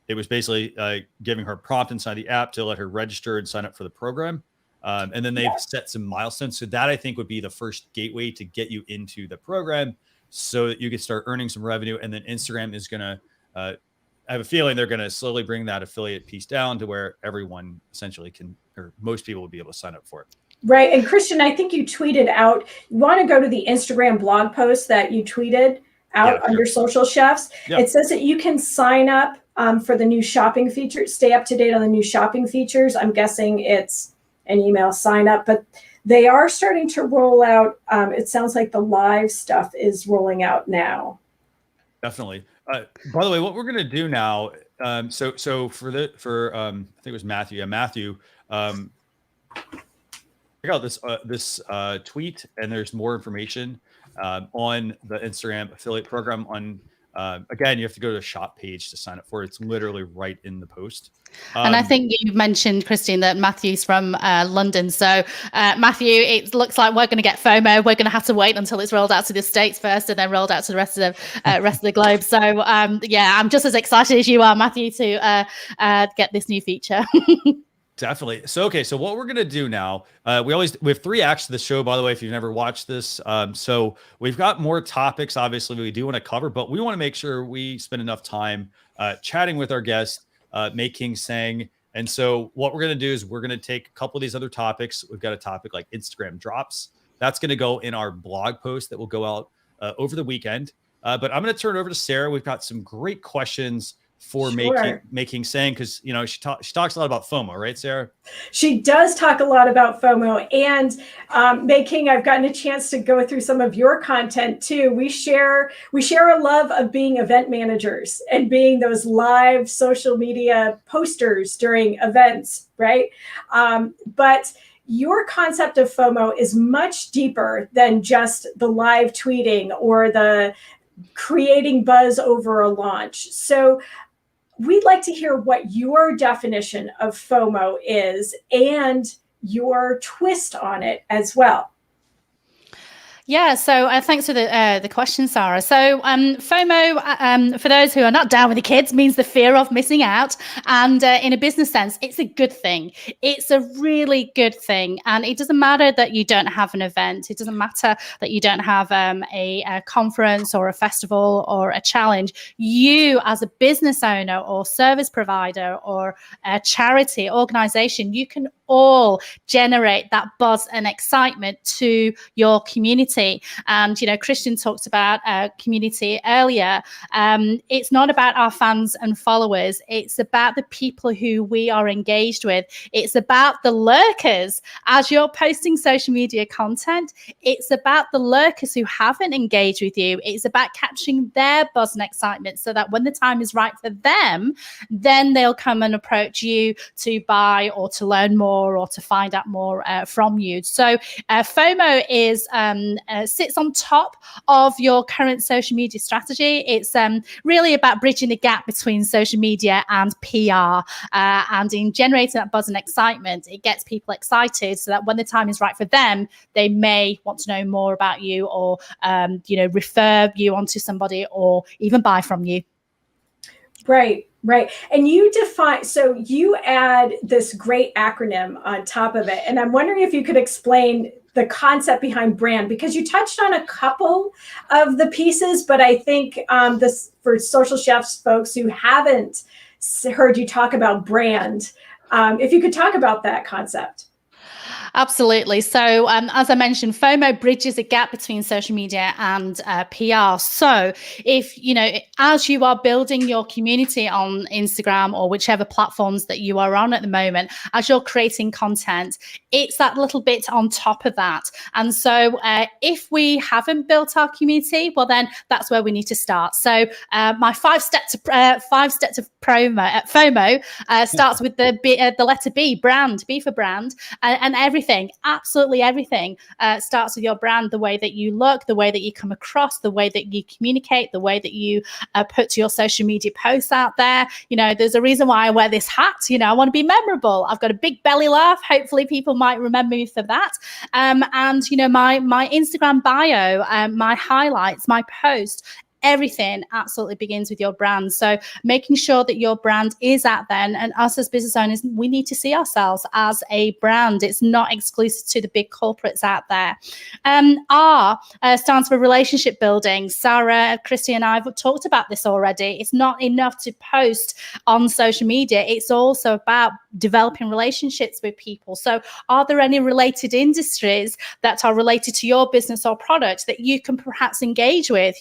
It was basically giving her a prompt inside the app to let her register and sign up for the program. And then they've set some milestones. So that, I think, would be the first gateway to get you into the program so that you can start earning some revenue. And then Instagram is going to, I have a feeling they're going to slowly bring that affiliate piece down to where everyone essentially can, or most people will be able to sign up for it. Right. And Christian, I think you tweeted out, you want to go to the Instagram blog post that you tweeted out under Social Chefs. Yeah. It says that you can sign up for the new shopping features, stay up to date on the new shopping features. I'm guessing it's an email sign up, but they are starting to roll out. It sounds like the live stuff is rolling out now. Definitely. By the way, what we're going to do now, so for I think it was Matthew. Yeah, Matthew, check out this tweet, and there's more information on the Instagram affiliate program. Again, you have to go to the shop page to sign up for it. It's literally right in the post. And I think you've mentioned, Christine, that Matthew's from London. So Matthew, it looks like we're going to get FOMO. We're going to have to wait until it's rolled out to the States first and then rolled out to the rest of the globe. So I'm just as excited as you are, Matthew, to get this new feature. Definitely. So what we're going to do now, we have 3 acts to the show, by the way, if you've never watched this. So we've got more topics, obviously, we do want to cover, but we want to make sure we spend enough time chatting with our guest, May King Tsang. And so what we're going to do is we're going to take a couple of these other topics. We've got a topic like Instagram drops. That's going to go in our blog post that will go out over the weekend. But I'm going to turn it over to Sarah. We've got some great questions for May King Tsang, because she talks a lot about FOMO, right, Sarah? She does talk a lot about FOMO. And May King, I've gotten a chance to go through some of your content too. We share a love of being event managers and being those live social media posters during events, right? But your concept of FOMO is much deeper than just the live tweeting or the creating buzz over a launch. So we'd like to hear what your definition of FOMO is and your twist on it as well. Yeah, so thanks for the question, Sarah. So FOMO, for those who are not down with the kids, means the fear of missing out. And in a business sense, it's a good thing. It's a really good thing. And it doesn't matter that you don't have an event. It doesn't matter that you don't have a conference or a festival or a challenge. You, as a business owner or service provider or a charity organization, you can all generate that buzz and excitement to your community. And, Christian talked about community earlier. It's not about our fans and followers. It's about the people who we are engaged with. It's about the lurkers. As you're posting social media content, it's about the lurkers who haven't engaged with you. It's about capturing their buzz and excitement so that when the time is right for them, then they'll come and approach you to buy or to learn more or to find out more from you. So FOMO is sits on top of your current social media strategy. It's really about bridging the gap between social media and PR, and in generating that buzz and excitement, it gets people excited so that when the time is right for them, they may want to know more about you or refer you onto somebody or even buy from you. Right. And you add this great acronym on top of it. And I'm wondering if you could explain the concept behind brand, because you touched on a couple of the pieces, but I think this for Social Chefs folks who haven't heard you talk about brand, if you could talk about that concept. Absolutely. So as I mentioned, FOMO bridges a gap between social media and PR. So if, as you are building your community on Instagram or whichever platforms that you are on at the moment, as you're creating content, it's that little bit on top of that. And so if we haven't built our community, well, then that's where we need to start. So my five steps of FOMO starts with the letter B, brand, B for brand, and everything, absolutely everything starts with your brand, the way that you look, the way that you come across, the way that you communicate, the way that you put your social media posts out there. There's a reason why I wear this hat. I want to be memorable. I've got a big belly laugh. Hopefully people might remember me for that. And my Instagram bio, my highlights, my post, everything absolutely begins with your brand. So making sure that your brand is out there, and us as business owners, we need to see ourselves as a brand. It's not exclusive to the big corporates out there. R stands for relationship building. Sarah, Christy, and I have talked about this already. It's not enough to post on social media. It's also about developing relationships with people. So are there any related industries that are related to your business or product that you can perhaps engage with?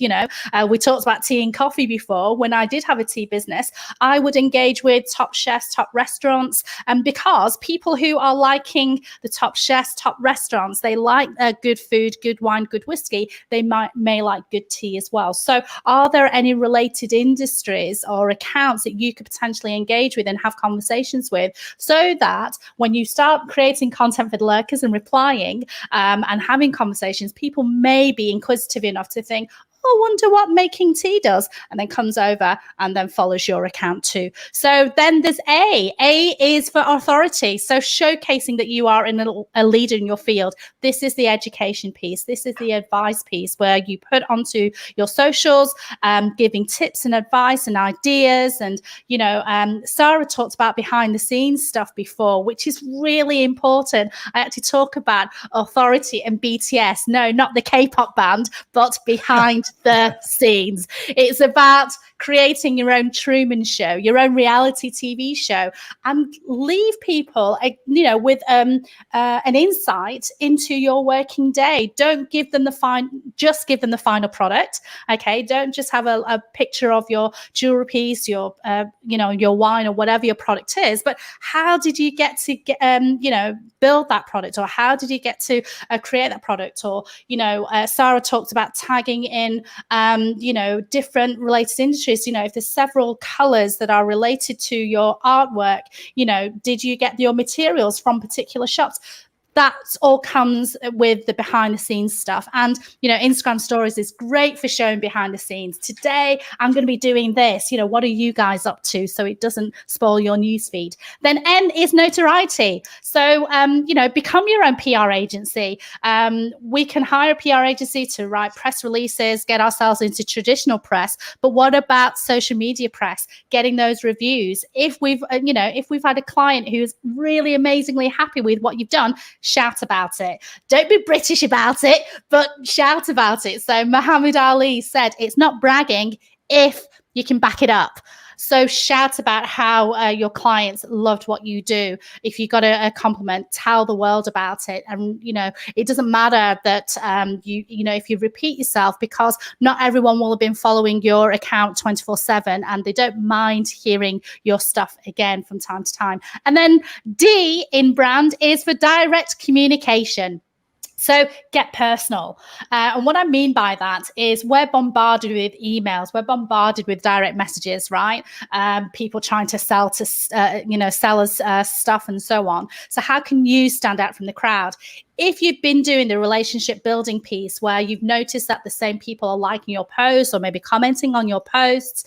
We talked about tea and coffee before. When I did have a tea business, I would engage with top chefs, top restaurants, and because people who are liking the top chefs, top restaurants, they like good food, good wine, good whiskey, they may like good tea as well. So are there any related industries or accounts that you could potentially engage with and have conversations with, so that when you start creating content for the lurkers and replying and having conversations, people may be inquisitive enough to think, I wonder what May King Tea does, and then comes over and then follows your account too. So then there's A. A is for authority. So showcasing that you are a leader in your field. This is the education piece. This is the advice piece where you put onto your socials, giving tips and advice and ideas. And, Sarah talked about behind the scenes stuff before, which is really important. I actually talk about authority and BTS. No, not the K-pop band, but behind the scenes. It's about creating your own Truman Show, your own reality TV show, and leave people, with an insight into your working day. Don't give them just give them the final product. Okay, don't just have a picture of your jewelry piece, your wine or whatever your product is. But how did you get to build that product, or how did you get to create that product? Or Sarah talked about tagging in different related industries. If there's several colors that are related to your artwork, did you get your materials from particular shops? that all comes with the behind the scenes stuff. And, Instagram stories is great for showing behind the scenes. Today, I'm going to be doing this. What are you guys up to? So it doesn't spoil your newsfeed. Then N is notoriety. So, become your own PR agency. We can hire a PR agency to write press releases, get ourselves into traditional press. But what about social media press? Getting those reviews. If we've had a client who's really amazingly happy with what you've done, shout about it. Don't be British about it, but shout about it. So Muhammad Ali said, it's not bragging if you can back it up. So shout about how your clients loved what you do. If you got a compliment, tell the world about it. And, it doesn't matter that, if you repeat yourself, because not everyone will have been following your account 24/7 and they don't mind hearing your stuff again from time to time. And then D in brand is for direct communication. So get personal. And what I mean by that is we're bombarded with emails. We're bombarded with direct messages, right? People trying to sell us stuff and so on. So how can you stand out from the crowd? If you've been doing the relationship building piece where you've noticed that the same people are liking your posts or maybe commenting on your posts,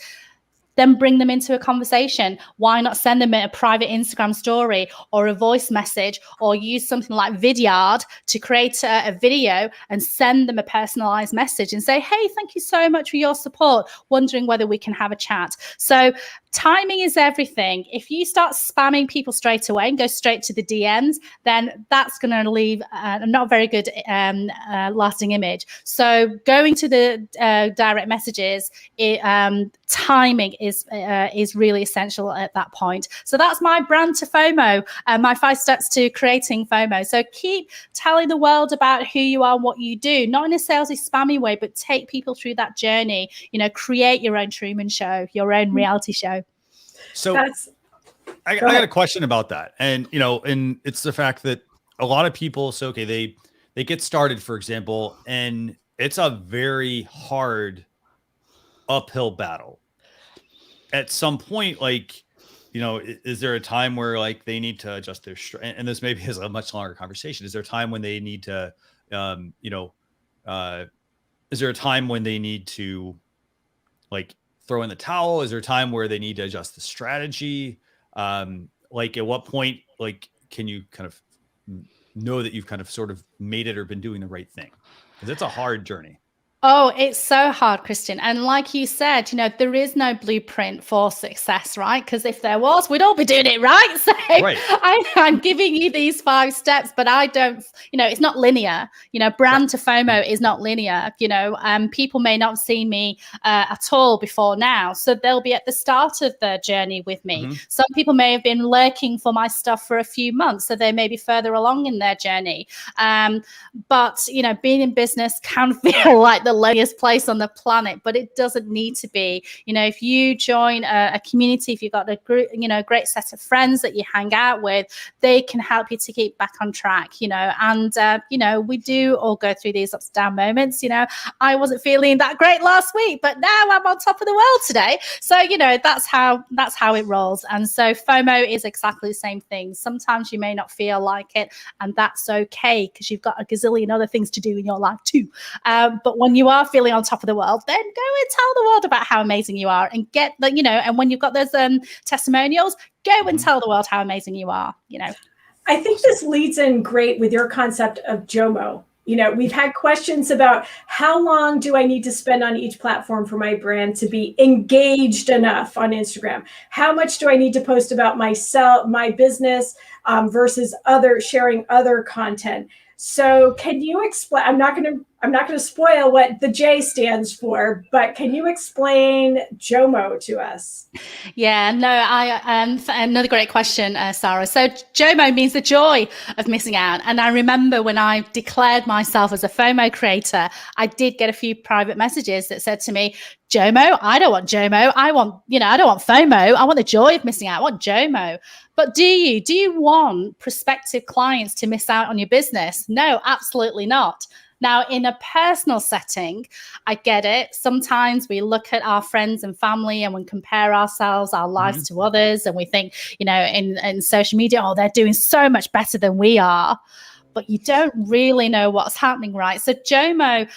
then bring them into a conversation. Why not send them a private Instagram story or a voice message, or use something like Vidyard to create a video and send them a personalized message and say, hey, thank you so much for your support. Wondering whether we can have a chat. So timing is everything. If you start spamming people straight away and go straight to the DMs, then that's going to leave a not very good lasting image. So going to the direct messages, timing is really essential at that point. So that's my brand to FOMO, my 5 steps to creating FOMO. So keep telling the world about who you are and what you do, not in a salesy, spammy way, but take people through that journey. Create your own Truman Show, your own reality show. So I got a question about that. And, and it's the fact that a lot of people, they get started, for example, and it's a very hard uphill battle. At some point, is there a time where they need to adjust their and this maybe is a much longer conversation. Is there a time when they need to, is there a time when they need to throw in the towel? Is there a time where they need to adjust the strategy? At what point, can you kind of know that you've kind of sort of made it or been doing the right thing? Because it's a hard journey. Oh, it's so hard, Christian. And like you said, there is no blueprint for success, right? Because if there was, we'd all be doing it, right? So right. I'm giving you these 5 steps, but I don't, it's not linear. Brand to FOMO is not linear. People may not have seen me at all before now. So they'll be at the start of their journey with me. Mm-hmm. Some people may have been lurking for my stuff for a few months, so they may be further along in their journey. But, being in business can feel like the loneliest place on the planet, but it doesn't need to be. If you join a community, if you've got a group, great set of friends that you hang out with, they can help you to keep back on track. And we do all go through these ups and down moments. I wasn't feeling that great last week, but now I'm on top of the world today. So that's how it rolls. And so FOMO is exactly the same thing. Sometimes you may not feel like it, and that's okay, because you've got a gazillion other things to do in your life too. But when you are feeling on top of the world, then go and tell the world about how amazing you are, and get the, and when you've got those testimonials, go and tell the world how amazing you are. I think this leads in great with your concept of JOMO. We've had questions about how long do I need to spend on each platform for my brand to be engaged enough on Instagram? How much do I need to post about myself, my business, versus sharing other content? So can you explain? I'm not going to spoil what the J stands for, but can you explain JOMO to us? Yeah, no, another great question, Sarah. So JOMO means the joy of missing out. And I remember when I declared myself as a FOMO creator, I did get a few private messages that said to me, JOMO, I don't want JOMO. I don't want FOMO. I want the joy of missing out. I want JOMO. But do you want prospective clients to miss out on your business? No, absolutely not. Now, in a personal setting, I get it. Sometimes we look at our friends and family and we compare ourselves, our lives to others, and we think, in social media, oh, they're doing so much better than we are. but you don't really know what's happening, right? So JOMO,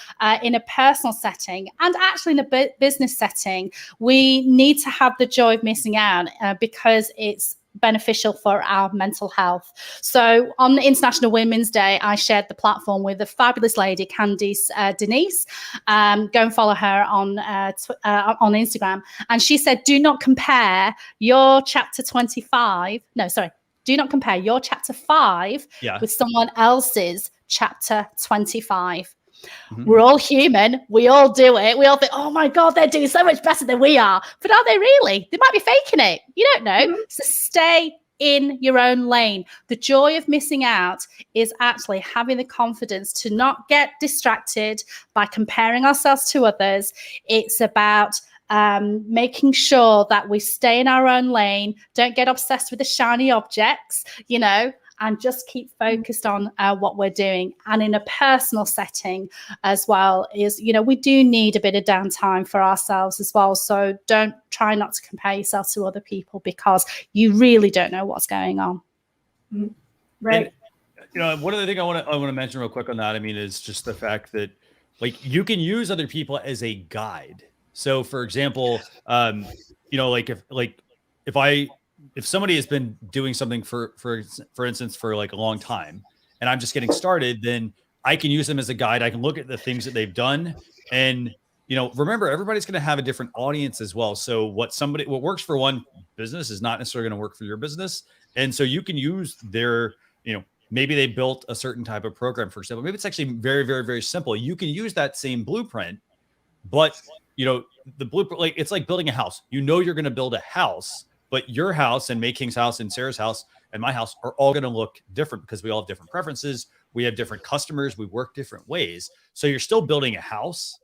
in a personal setting and actually in a business setting, we need to have the joy of missing out because it's beneficial for our mental health. So on International Women's Day, I shared the platform with a fabulous lady, Candice Denise. Go and follow her on Instagram. And she said, do not compare your chapter 25. No, sorry. Do not compare your chapter 5 with someone else's chapter 25. Mm-hmm. We're all human. We all do it. We all think, oh my God, they're doing so much better than we are. But are they really? They might be faking it. You don't know. Mm-hmm. So stay in your own lane. The joy of missing out is actually having the confidence to not get distracted by comparing ourselves to others. It's about making sure that we stay in our own lane, don't get obsessed with the shiny objects, and just keep focused on what we're doing. And in a personal setting as well is, we do need a bit of downtime for ourselves as well. So don't try not to compare yourself to other people because you really don't know what's going on. Right. And, one of the things I want to mention real quick on that, is just the fact that you can use other people as a guide. So for example, if somebody has been doing something for instance, for a long time, and I'm just getting started, then I can use them as a guide. I can look at the things that they've done. And, remember, everybody's going to have a different audience as well. So what works for one business is not necessarily going to work for your business. And so you can use their, maybe they built a certain type of program, for example. Maybe it's actually very, very, very simple. You can use that same blueprint, but the blueprint, it's like building a house. You're going to build a house, but your house and May King's house and Sarah's house and my house are all going to look different because we all have different preferences. We have different customers. We work different ways. So you're still building a house,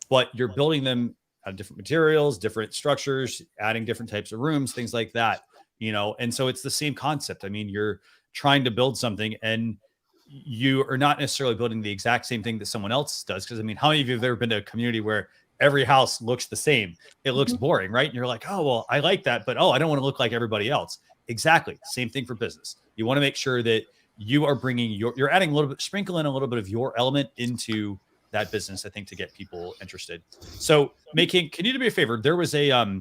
but you're building them out of different materials, different structures, adding different types of rooms, things like that, And so it's the same concept. You're trying to build something and you are not necessarily building the exact same thing that someone else does. Because how many of you have ever been to a community where every house looks the same? It looks boring, right? And you're like, oh, well, I like that, but I don't want to look like everybody else. Exactly. Same thing for business. You want to make sure that you are bringing you're adding sprinkle in a little bit of your element into that business, I think, to get people interested. So May King, can you do me a favor? There was a,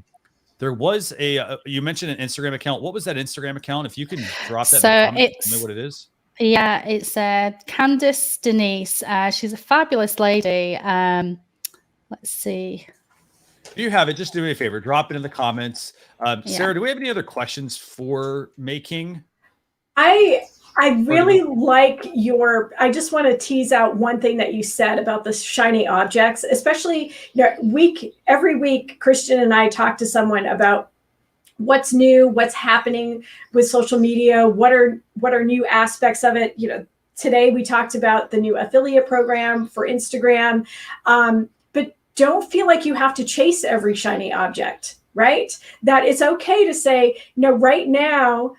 you mentioned an Instagram account. What was that Instagram account? If you can drop that in the comments, tell me what it is. Yeah, it's Candice Denise. She's a fabulous lady. Let's see. If you have it, just do me a favor. Drop it in the comments. Sarah, do we have any other questions for May King? I really like I just want to tease out one thing that you said about the shiny objects, especially every week, Christian and I talk to someone about what's new, what's happening with social media, what are new aspects of it. Today we talked about the new affiliate program for Instagram. But don't feel like you have to chase every shiny object, right? That it's okay to say, right now,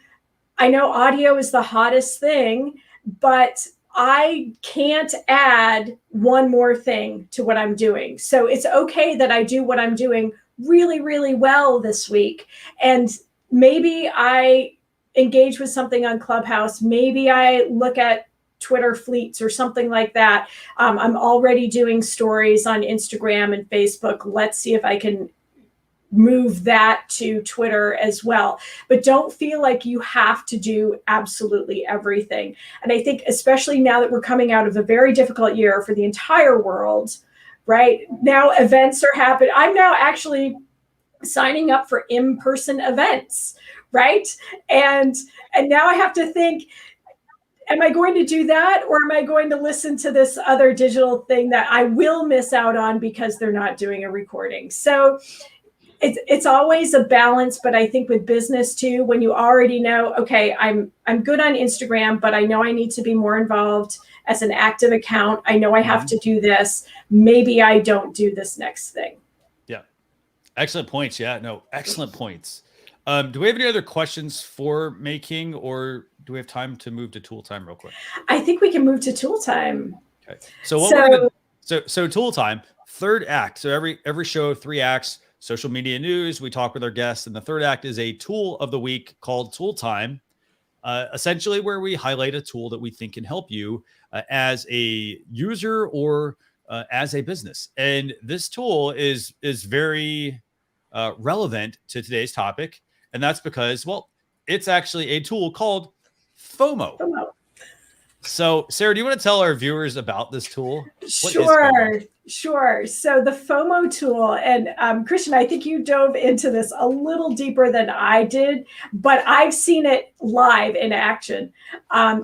I know audio is the hottest thing, but I can't add one more thing to what I'm doing. So it's okay that I do what I'm doing really, really well this week. And maybe I engage with something on Clubhouse. Maybe I look at Twitter fleets or something like that. I'm already doing stories on Instagram and Facebook. Let's see if I can move that to Twitter as well. But don't feel like you have to do absolutely everything. And I think especially now that we're coming out of a very difficult year for the entire world, right? Now events are happening. I'm now actually signing up for in-person events, right? And now I have to think, am I going to do that, or am I going to listen to this other digital thing that I will miss out on because they're not doing a recording? So it's always a balance, but I think with business too, when you already know, okay, I'm good on Instagram, but I know I need to be more involved as an active account. I know I have to do this. Maybe I don't do this next thing. Yeah. Excellent points. Yeah, no, excellent points. Do we have any other questions for May King, or do we have time to move to tool time real quick? I think we can move to tool time. Okay. So tool time, third act. So every show, 3 acts. Social media news, we talk with our guests, and the third act is a tool of the week called Tool Time. essentially where we highlight a tool that we think can help you as a user or as a business. And this tool is very relevant to today's topic. And that's because, well, it's actually a tool called FOMO. So, Sarah, do you want to tell our viewers about this tool? Sure. So the FOMO tool, and Christian, I think you dove into this a little deeper than I did, but I've seen it live in action.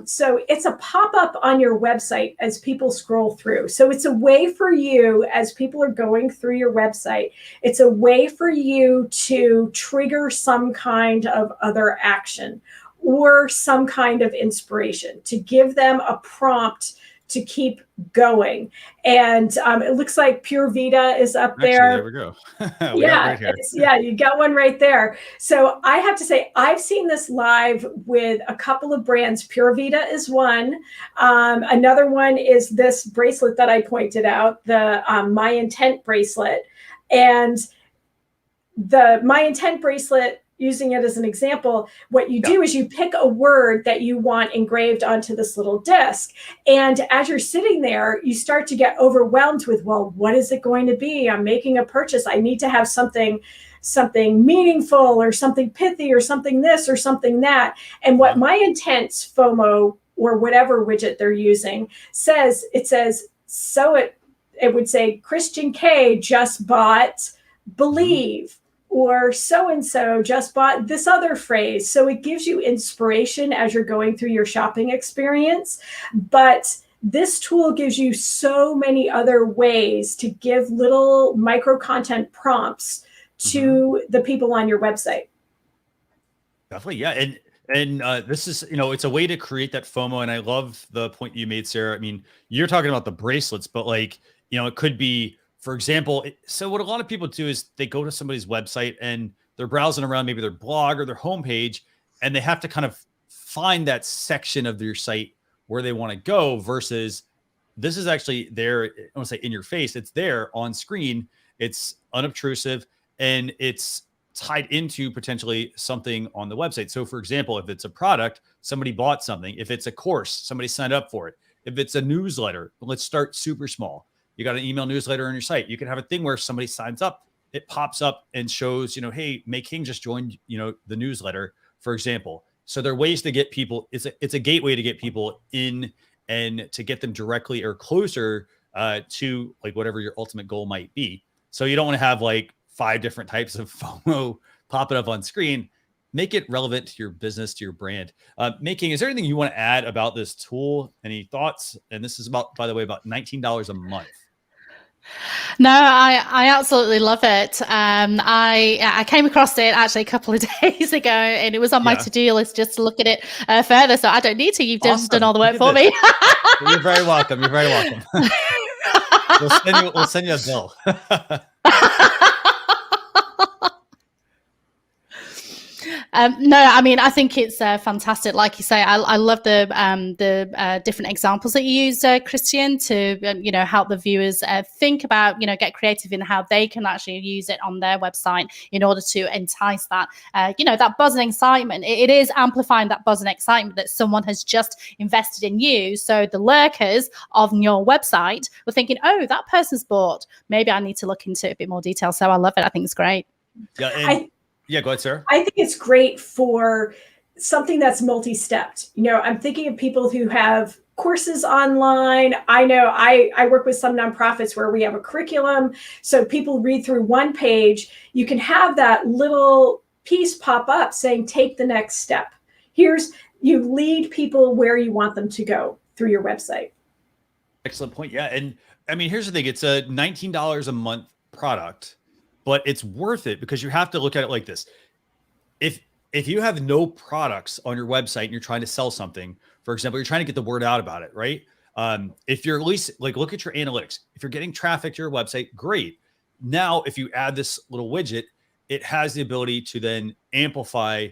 So it's a pop-up on your website as people scroll through. So it's a way for you, as people are going through your website, it's a way for you to trigger some kind of other action or some kind of inspiration, to give them a prompt to keep going. And it looks like Pure Vita is up there. There we go. You got one right there. So I have to say, I've seen this live with a couple of brands. Pure Vita is one. Another one is this bracelet that I pointed out, the My Intent bracelet. And the My Intent bracelet, using it as an example, what you do is you pick a word that you want engraved onto this little disc. And as you're sitting there, you start to get overwhelmed with, well, what is it going to be? I'm making a purchase. I need to have something meaningful or something pithy or something this or something that. And what My Intent's FOMO or whatever widget they're using says, so it would say Christian K just bought Believe. Or so-and-so just bought this other phrase. So it gives you inspiration as you're going through your shopping experience. But this tool gives you so many other ways to give little micro content prompts to the people on your website. Definitely. Yeah. And this is, it's a way to create that FOMO. And I love the point you made, Sarah. I mean, you're talking about the bracelets, but it could be, for example, so what a lot of people do is they go to somebody's website and they're browsing around maybe their blog or their homepage, and they have to kind of find that section of their site where they want to go, versus this is actually there. I want to say in your face. It's there on screen. It's unobtrusive, and it's tied into potentially something on the website. So for example, if it's a product, somebody bought something. If it's a course, somebody signed up for it. If it's a newsletter, let's start super small. You got an email newsletter on your site. You can have a thing where somebody signs up, it pops up and shows, hey, May King just joined, the newsletter, for example. So there are ways to get people. It's a gateway to get people in and to get them directly or closer to whatever your ultimate goal might be. So you don't want to have 5 different types of FOMO popping up on screen. Make it relevant to your business, to your brand. May King, is there anything you want to add about this tool? Any thoughts? And this is about $19 a month. No, I absolutely love it. I came across it actually a couple of days ago, and it was on my to-do list just to look at it further. So I don't need to. You've just done all the work for me. You're very welcome. We'll send you a bill. No, I mean, I think it's fantastic. Like you say, I love the different examples that you use, Christian, to help the viewers think about, get creative in how they can actually use it on their website in order to entice that, that buzz and excitement. It is amplifying that buzz and excitement that someone has just invested in you. So the lurkers on your website were thinking, oh, that person's bought. Maybe I need to look into it a bit more detail. So I love it. I think it's great. Yeah, go ahead, Sarah. I think it's great for something that's multi-stepped. I'm thinking of people who have courses online. I know I work with some nonprofits where we have a curriculum. So people read through one page. You can have that little piece pop up saying, take the next step. You lead people where you want them to go through your website. Excellent point. Yeah. And I mean, here's the thing. It's a $19 a month product, but it's worth it because you have to look at it like this. If you have no products on your website and you're trying to sell something, for example, you're trying to get the word out about it, right? If you're at least look at your analytics. If you're getting traffic to your website, great. Now, if you add this little widget, it has the ability to then amplify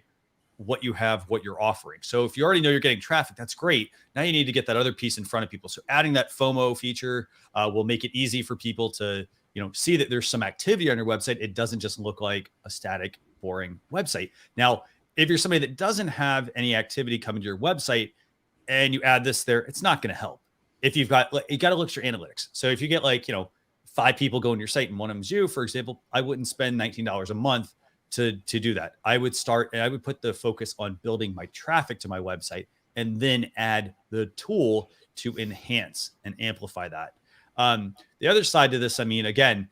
what you have, what you're offering. So if you already know you're getting traffic, that's great. Now you need to get that other piece in front of people. So adding that FOMO feature will make it easy for people to see that there's some activity on your website. It doesn't just look like a static, boring website. Now, if you're somebody that doesn't have any activity coming to your website and you add this there, it's not going to help. If you got to look at your analytics. So if you get 5 people go on your site and one of them's you, for example, I wouldn't spend $19 a month to do that. I would put the focus on building my traffic to my website and then add the tool to enhance and amplify that. The other side to this, again,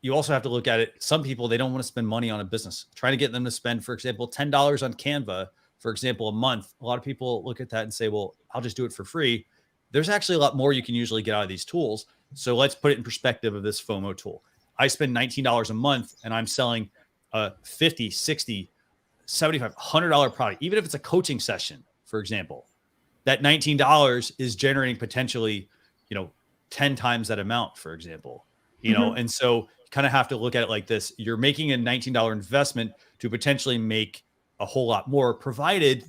you also have to look at it. Some people, they don't want to spend money on a business. Trying to get them to spend, for example, $10 on Canva, for example, a month. A lot of people look at that and say, well, I'll just do it for free. There's actually a lot more you can usually get out of these tools. So let's put it in perspective of this FOMO tool. I spend $19 a month and I'm selling a $50, $60, $75, $100 product. Even if it's a coaching session, for example, that $19 is generating potentially, 10 times that amount, for example, and so you kind of have to look at it like this. You're making a $19 investment to potentially make a whole lot more, provided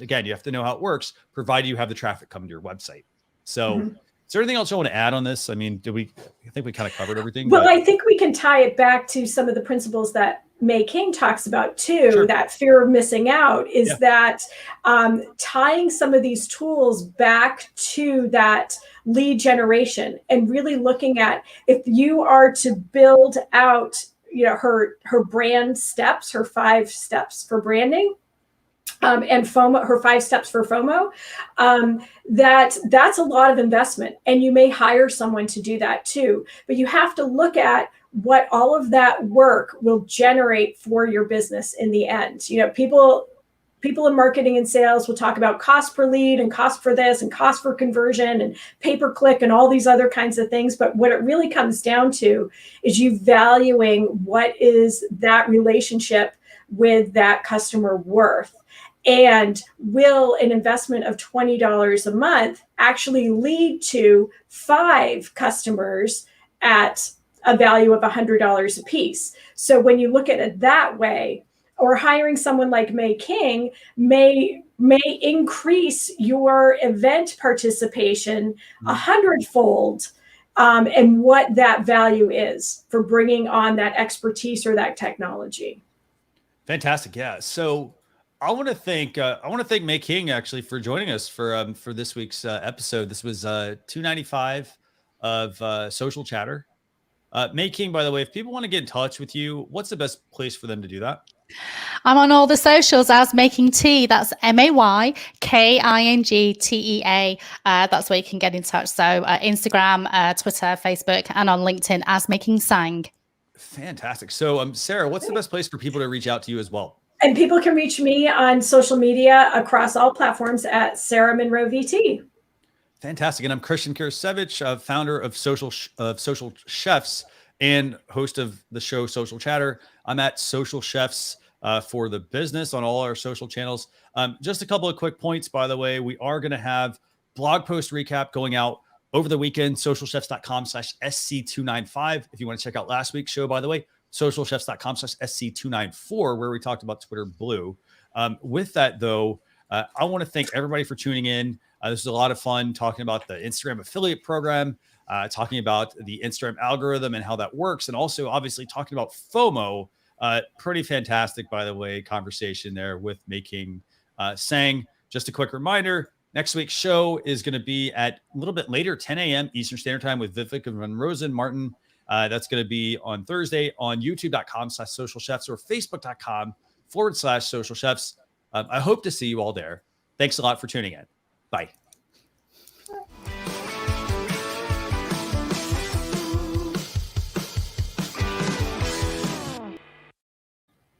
again, you have to know how it works, provided you have the traffic coming to your website. So is there anything else you want to add on this? I think we kind of covered everything. Well, I think we can tie it back to some of the principles that May King talks about too. Sure. That fear of missing out is that tying some of these tools back to that lead generation and really looking at, if you are to build out, her brand steps, her 5 steps for branding, and FOMO, her 5 steps for FOMO, that's a lot of investment. And you may hire someone to do that too, but you have to look at what all of that work will generate for your business in the end. People in marketing and sales will talk about cost per lead and cost for this and cost for conversion and pay-per-click and all these other kinds of things. But what it really comes down to is you valuing what is that relationship with that customer worth. And will an investment of $20 a month actually lead to 5 customers at a value of $100 a piece? So when you look at it that way, or hiring someone like May King may increase your event participation 100-fold, and what that value is for bringing on that expertise or that technology. Fantastic. Yeah. So I want to thank May King actually for joining us for this week's episode. This was 295 of Social Chatter. May King, by the way, if people want to get in touch with you, what's the best place for them to do that? I'm on all the socials as Making Tea. That's MAYKINGTEA. That's where you can get in touch. So Instagram, Twitter, Facebook, and on LinkedIn as Making Tsang. Fantastic. So Sarah, what's the best place for people to reach out to you as well? And people can reach me on social media across all platforms at Sarah Monroe VT. Fantastic. And I'm Christian Kirasevich, founder of Social Chefs and host of the show Social Chatter. I'm at Social Chefs for the business on all our social channels. Just a couple of quick points, by the way. We are going to have blog post recap going out over the weekend, socialchefs.com/SC295. If you want to check out last week's show, by the way, socialchefs.com/SC294, where we talked about Twitter Blue. With that, though, I want to thank everybody for tuning in. This is a lot of fun talking about the Instagram affiliate program, talking about the Instagram algorithm and how that works, and also obviously talking about FOMO. Pretty fantastic, by the way, conversation there with May King Tsang. Just a quick reminder, next week's show is going to be at a little bit later, 10 a.m. Eastern Standard Time with Vivek and Van Rosen Martin. That's going to be on Thursday on youtube.com/socialchefs or facebook.com/socialchefs. I hope to see you all there. Thanks a lot for tuning in. Bye.